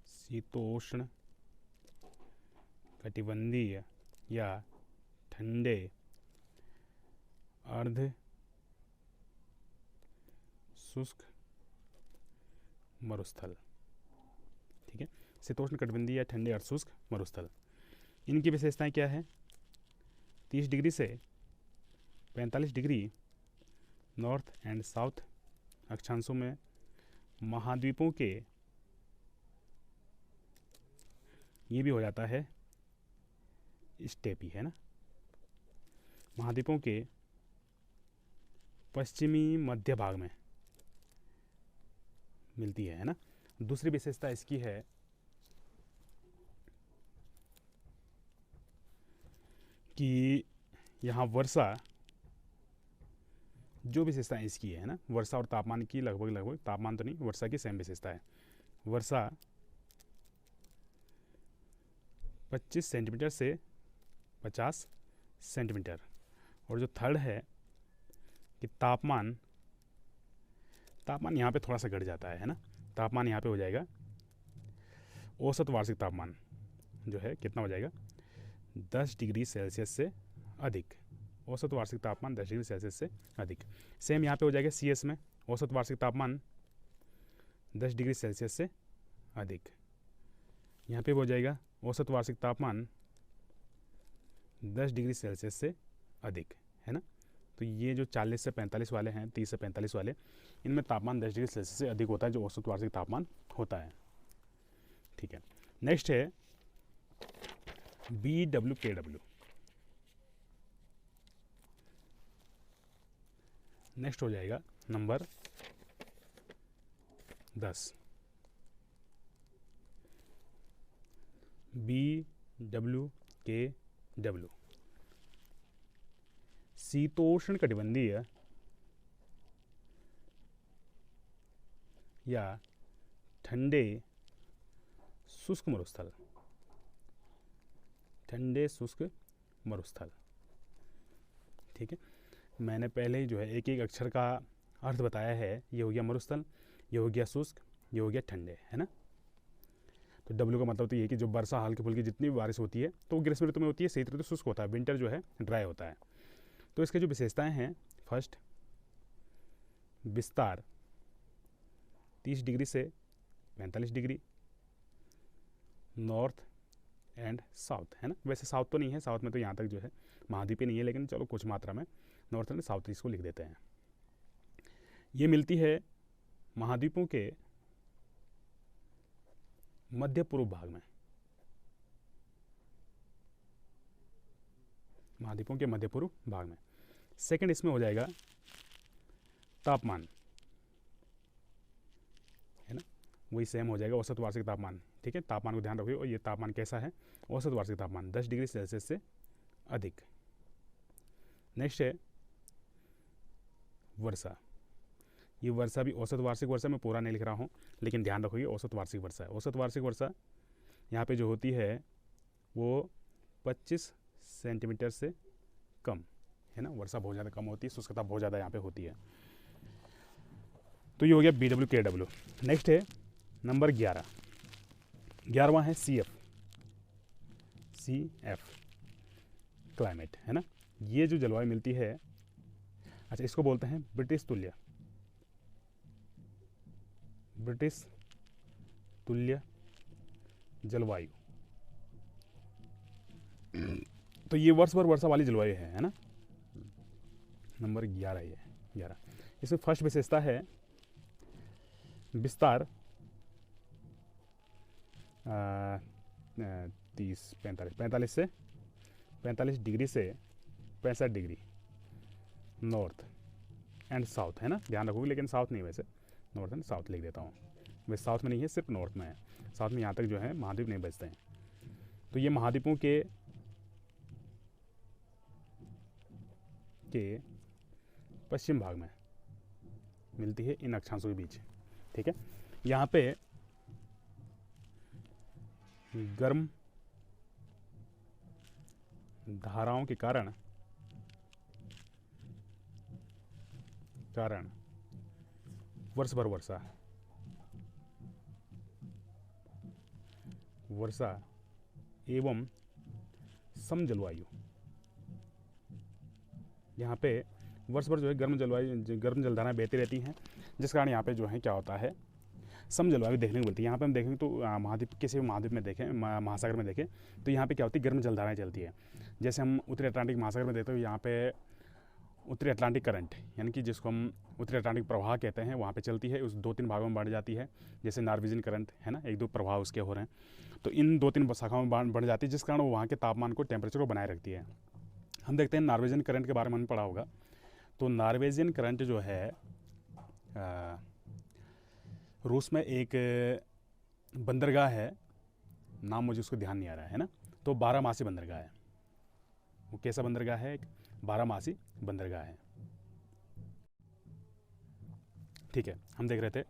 शीतोष्ण कटिबंधीय या ठंडे अर्ध शुष्क मरुस्थल। ठीक है, शीतोष्ण कटिबंधीय या ठंडे अर्ध शुष्क मरुस्थल। इनकी विशेषताएं क्या है? 30 डिग्री से 45 डिग्री नॉर्थ एंड साउथ अक्षांशों में महाद्वीपों के, ये भी हो जाता है स्टेपी है ना, महाद्वीपों के पश्चिमी मध्य भाग में मिलती है ना। दूसरी विशेषता इसकी है कि यहाँ वर्षा, जो विशेषता इसकी है ना, वर्षा और तापमान की लगभग तापमान तो नहीं, वर्षा की सेम विशेषता है। वर्षा 25 सेंटीमीटर से 50 सेंटीमीटर। और जो थर्ड है कि तापमान यहाँ पे थोड़ा सा घट जाता है ना, तापमान यहाँ पे हो जाएगा, औसत वार्षिक तापमान जो है कितना हो जाएगा, 10 डिग्री सेल्सियस से अधिक। औसत वार्षिक तापमान 10 डिग्री सेल्सियस से अधिक। सेम यहाँ पे हो जाएगा CS में, औसत वार्षिक तापमान 10 डिग्री सेल्सियस से अधिक। यहाँ पे हो जाएगा औसत वार्षिक तापमान 10 डिग्री सेल्सियस से अधिक है ना। तो ये जो 40 से 45 वाले हैं, 30 से 45 वाले, इनमें तापमान 10 डिग्री सेल्सियस से अधिक होता है, जो औसत वार्षिक तापमान होता है। ठीक है, नेक्स्ट है BWKW। नेक्स्ट हो जाएगा नंबर 10, BWKW, शीतोष्ण कटिबंधीय या ठंडे शुष्क मरुस्थल, ठंडे शुष्क मरुस्थल। ठीक है, मैंने पहले ही जो है एक एक अक्षर का अर्थ बताया है। ये हो गया मरुस्थल, ये हो गया शुष्क, ये हो गया ठंडे, है ना। तो W का मतलब तो ये है कि जो वर्षा हल्की फुल्की जितनी भी बारिश होती है तो ग्रीष्म ऋतु में होती है, शीत ऋतु शुष्क होता है, विंटर जो है ड्राई होता है। तो इसके जो विशेषताएं हैं, फर्स्ट विस्तार 30 डिग्री से 45 डिग्री नॉर्थ एंड साउथ, है ना। वैसे साउथ तो नहीं है, साउथ में तो यहाँ तक जो है महाद्वीप नहीं है, लेकिन चलो कुछ मात्रा में नॉर्थ एंड साउथ ईस्ट को लिख देते हैं। ये मिलती है महाद्वीपों के मध्य पूर्व भाग में, महाद्वीपों के मध्य पूर्व भाग में। सेकंड इसमें हो जाएगा तापमान, है ना, वही सेम हो जाएगा औसत वार्षिक तापमान। ठीक है, तापमान को ध्यान रखिए। और ये तापमान कैसा है, औसत वार्षिक तापमान 10 डिग्री सेल्सियस से अधिक। नेक्स्ट है वर्षा। ये वर्षा भी औसत वार्षिक वर्षा, मैं पूरा नहीं लिख रहा हूँ, लेकिन ध्यान रखोगे औसत वार्षिक वर्षा है। औसत वार्षिक वर्षा यहाँ पे जो होती है वो 25 सेंटीमीटर से कम, है ना। वर्षा बहुत ज़्यादा कम होती है, शुष्कता बहुत ज़्यादा यहाँ पे होती है। तो ये हो गया BWKW। नेक्स्ट है नंबर 11, 11वां है CF क्लाइमेट, है ना। ये जो जलवायु मिलती है, अच्छा इसको बोलते हैं ब्रिटिश तुल्य, ब्रिटिश तुल्य जलवायु। तो ये वर्ष भर वर्षा वाली जलवायु है ना। नंबर 11 ये 11। इसमें फर्स्ट विशेषता है विस्तार 45 डिग्री से 65 डिग्री नॉर्थ एंड साउथ है ना, ध्यान रखोगे, लेकिन साउथ नहीं, वैसे नॉर्थ एंड साउथ लिख देता हूँ। वैसे साउथ में नहीं है, सिर्फ नॉर्थ में है। साउथ में यहाँ तक जो है महाद्वीप नहीं बचते हैं। तो ये महाद्वीपों के पश्चिम भाग में मिलती है इन अक्षांशों के बीच। ठीक है, यहाँ पे गर्म धाराओं के कारण वर्ष भर वर्षा एवं सम जलवायु, यहाँ पे वर्ष भर जो है गर्म जलधाराएं बहती रहती हैं, जिस कारण यहाँ पे जो है क्या होता है, सम जलवायु देखने को मिलती है। यहाँ पे हम देखेंगे तो महाद्वीप, किसी भी महाद्वीप में देखें, महासागर में देखें, तो यहाँ पे क्या होती है, गर्म जलधाराएं चलती है। जैसे हम उत्तरी अटलांटिक महासागर में देखते हैं, यहाँ पे उत्तरी अटलांटिक करंट, यानी कि जिसको हम उत्तरी अटलांटिक प्रवाह कहते हैं, वहाँ पे चलती है। उस 2-3 भागों में बढ़ जाती है, जैसे नॉर्वेजियन करंट है ना, 1-2 प्रवाह उसके हो रहे हैं, तो इन 2-3 शाखाओं में बढ़ जाती है, जिस कारण वो वहाँ के तापमान को, टेम्परेचर को बनाए रखती है। हम देखते हैं नॉर्वेजियन करंट के बारे में हमने पढ़ा होगा। तो नॉर्वेजियन करंट जो है रूस में एक बंदरगाह है, नाम मुझे उसको ध्यान नहीं आ रहा है ना, तो 12मासी बंदरगाह है। वो कैसा बंदरगाह है, एक 12मासी बंदरगाह है। ठीक है, हम देख रहे थे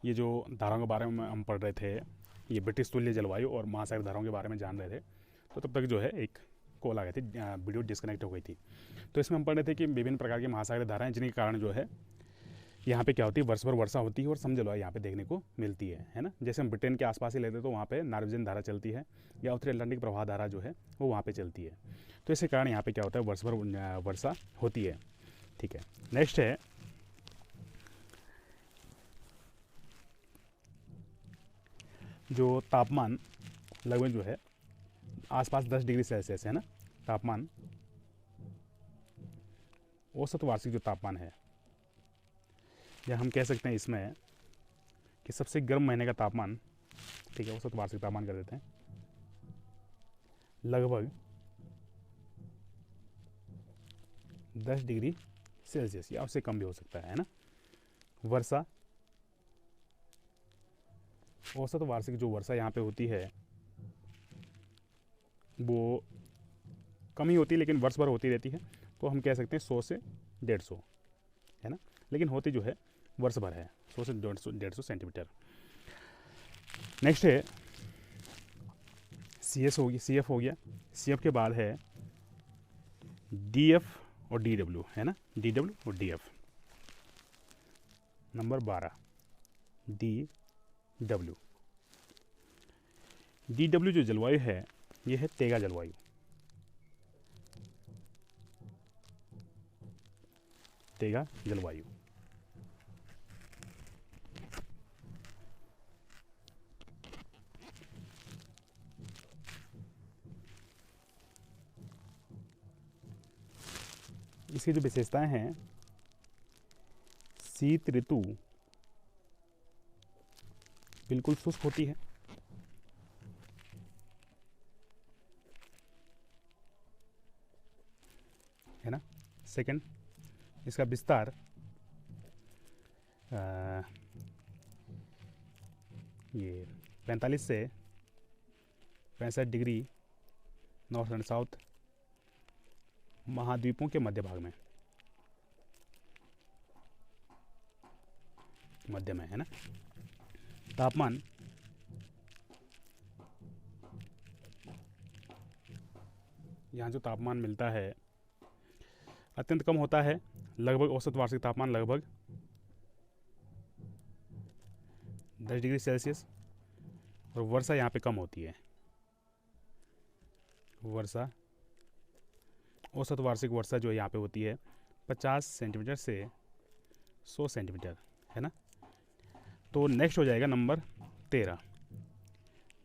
ये जो धाराओं के बारे में हम पढ़ रहे थे, ये ब्रिटिश तुल्य जलवायु और महासागर धाराओं के बारे में जान रहे थे। तो तब तक जो है एक कॉल आ गई थी, वीडियो डिस्कनेक्ट हो गई थी। तो इसमें हम पढ़ रहे थे कि विभिन्न प्रकार की महासागर धाराएं, जिनके कारण जो है यहाँ पे क्या होती है, वर्ष भर वर्षा होती है और सम जलवायु यहाँ पे देखने को मिलती है ना। जैसे हम ब्रिटेन के आसपास ही लेते हैं, तो वहाँ पे नॉर्वेजियन धारा चलती है, या उत्तरी अटलांटिक प्रवाह धारा जो है वो वहाँ पे चलती है। तो इसके कारण यहाँ पे क्या होता है, वर्ष भर वर्षा होती है। ठीक है, नेक्स्ट है जो तापमान लगभग जो है आसपास 10 डिग्री सेल्सियस है ना, तापमान, औसत वार्षिक जो तापमान है, या हम कह सकते हैं इसमें कि सबसे गर्म महीने का तापमान, ठीक है, औसत वार्षिक तापमान कर देते हैं, लगभग 10 डिग्री सेल्सियस या उससे कम भी हो सकता है ना। वर्षा, औसत वार्षिक जो वर्षा यहाँ पे होती है वो कम ही होती है, लेकिन वर्ष भर होती रहती है। तो हम कह सकते हैं 100 से 150 है ना, लेकिन होती जो है वर्ष भर है, 100 से 150 सेंटीमीटर। नेक्स्ट है CS हो गया, CF हो गया। CF के बाद है DF और DW है ना, DW और DF। नंबर 12 DW जो जलवायु है, ये है तेगा जलवायु। तेगा जलवायु, इसकी जो विशेषताएं हैं, शीत ऋतु बिल्कुल शुष्क होती है ना। सेकंड, इसका विस्तार ये 45 से 65 डिग्री नॉर्थ एंड साउथ महाद्वीपों के मध्य भाग में, मध्य में है ना। तापमान यहाँ जो तापमान मिलता है अत्यंत कम होता है, लगभग औसत वार्षिक तापमान लगभग 10 डिग्री सेल्सियस, और वर्षा यहाँ पे कम होती है। वर्षा, औसत वार्षिक वर्षा जो यहाँ पे होती है 50 सेंटीमीटर से 100 सेंटीमीटर है ना। तो नेक्स्ट हो जाएगा नंबर 13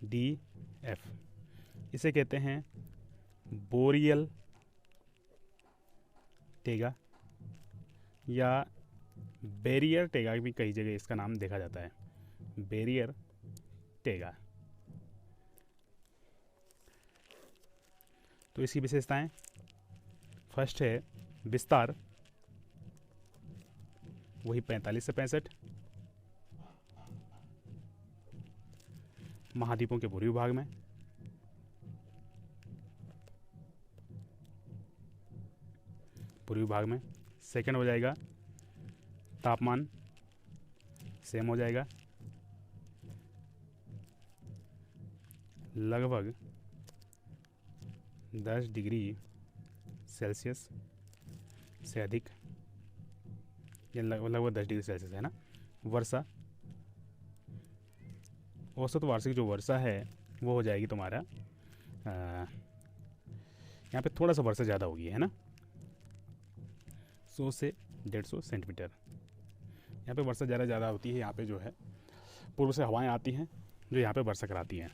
DF। इसे कहते हैं बोरियल टेगा या बैरियर टेगा भी कई जगह इसका नाम देखा जाता है, बैरियर टेगा। तो इसकी विशेषताएं, फर्स्ट है विस्तार, वही 45 से 65, महाद्वीपों के पूर्वी भाग में, सेकंड हो जाएगा तापमान सेम हो जाएगा, लगभग 10 डिग्री सेल्सियस से अधिक, या लगभग 10 डिग्री सेल्सियस है ना। वर्षा, औसत वार्षिक जो वर्षा है वो हो जाएगी तुम्हारा यहाँ पे थोड़ा सा वर्षा ज़्यादा होगी, है ना, 100 से 150 सेंटीमीटर। यहाँ पे वर्षा ज़्यादा होती है, यहाँ पे जो है पूर्व से हवाएं आती हैं जो यहाँ पे वर्षा कराती हैं।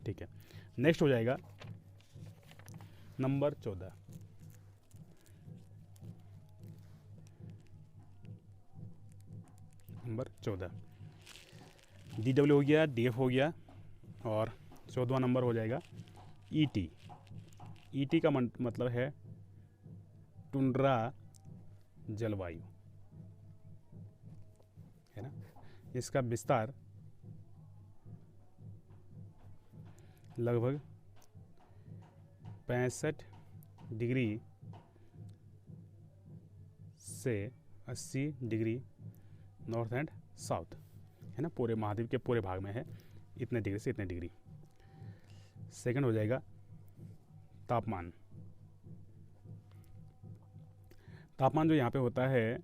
ठीक है, नेक्स्ट हो जाएगा नंबर 14 DW हो गया, DF हो गया, और 14वां नंबर हो जाएगा ET। ET का मतलब है टुंड्रा जलवायु, है ना। इसका विस्तार लगभग 65 डिग्री से 80 डिग्री नॉर्थ एंड साउथ, है ना, पूरे महाद्वीप के पूरे भाग में है, इतने डिग्री से इतने डिग्री। सेकंड हो जाएगा तापमान। तापमान जो यहाँ पे होता है,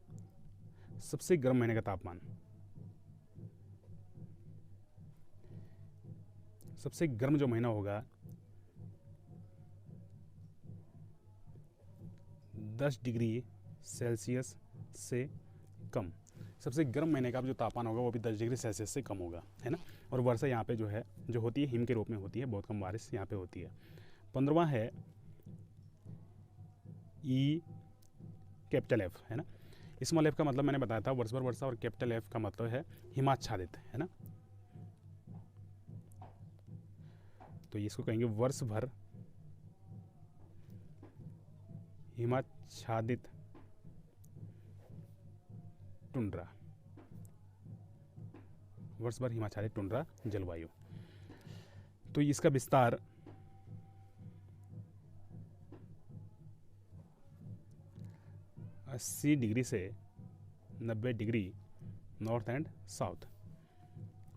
सबसे गर्म महीने का तापमान, सबसे गर्म जो महीना होगा 10 डिग्री सेल्सियस से कम, सबसे गर्म महीने का जो तापमान होगा वो भी 10 डिग्री सेल्सियस से कम होगा, है ना। और वर्षा यहाँ पे जो है जो होती है हिम के रूप में होती है, बहुत कम बारिश यहाँ पे होती है। 15वां है कैपिटल F, है ना। स्मॉल f का मतलब मैंने बताया था वर्ष भर वर्षा, और कैपिटल F का मतलब है हिमाच्छादित, है ना। तो इसको कहेंगे वर्ष भर हिमाच्छादित टुंड्रा, वर्ष भर हिमाच्छादित टुंड्रा जलवायु। तो इसका विस्तार 80 डिग्री से 90 डिग्री नॉर्थ एंड साउथ,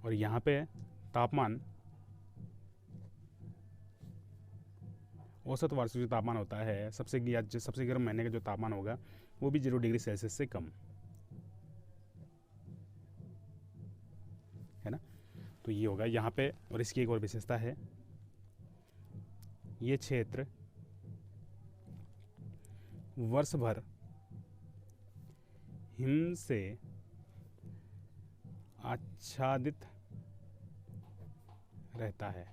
और यहाँ पे तापमान, औसत वार्षिक जो तापमान होता है सबसे गर्म महीने का जो तापमान होगा वो भी 0 डिग्री सेल्सियस से कम, है ना। तो ये होगा यहाँ पे। और इसकी एक और विशेषता है, ये क्षेत्र वर्ष भर हिम से आच्छादित रहता है,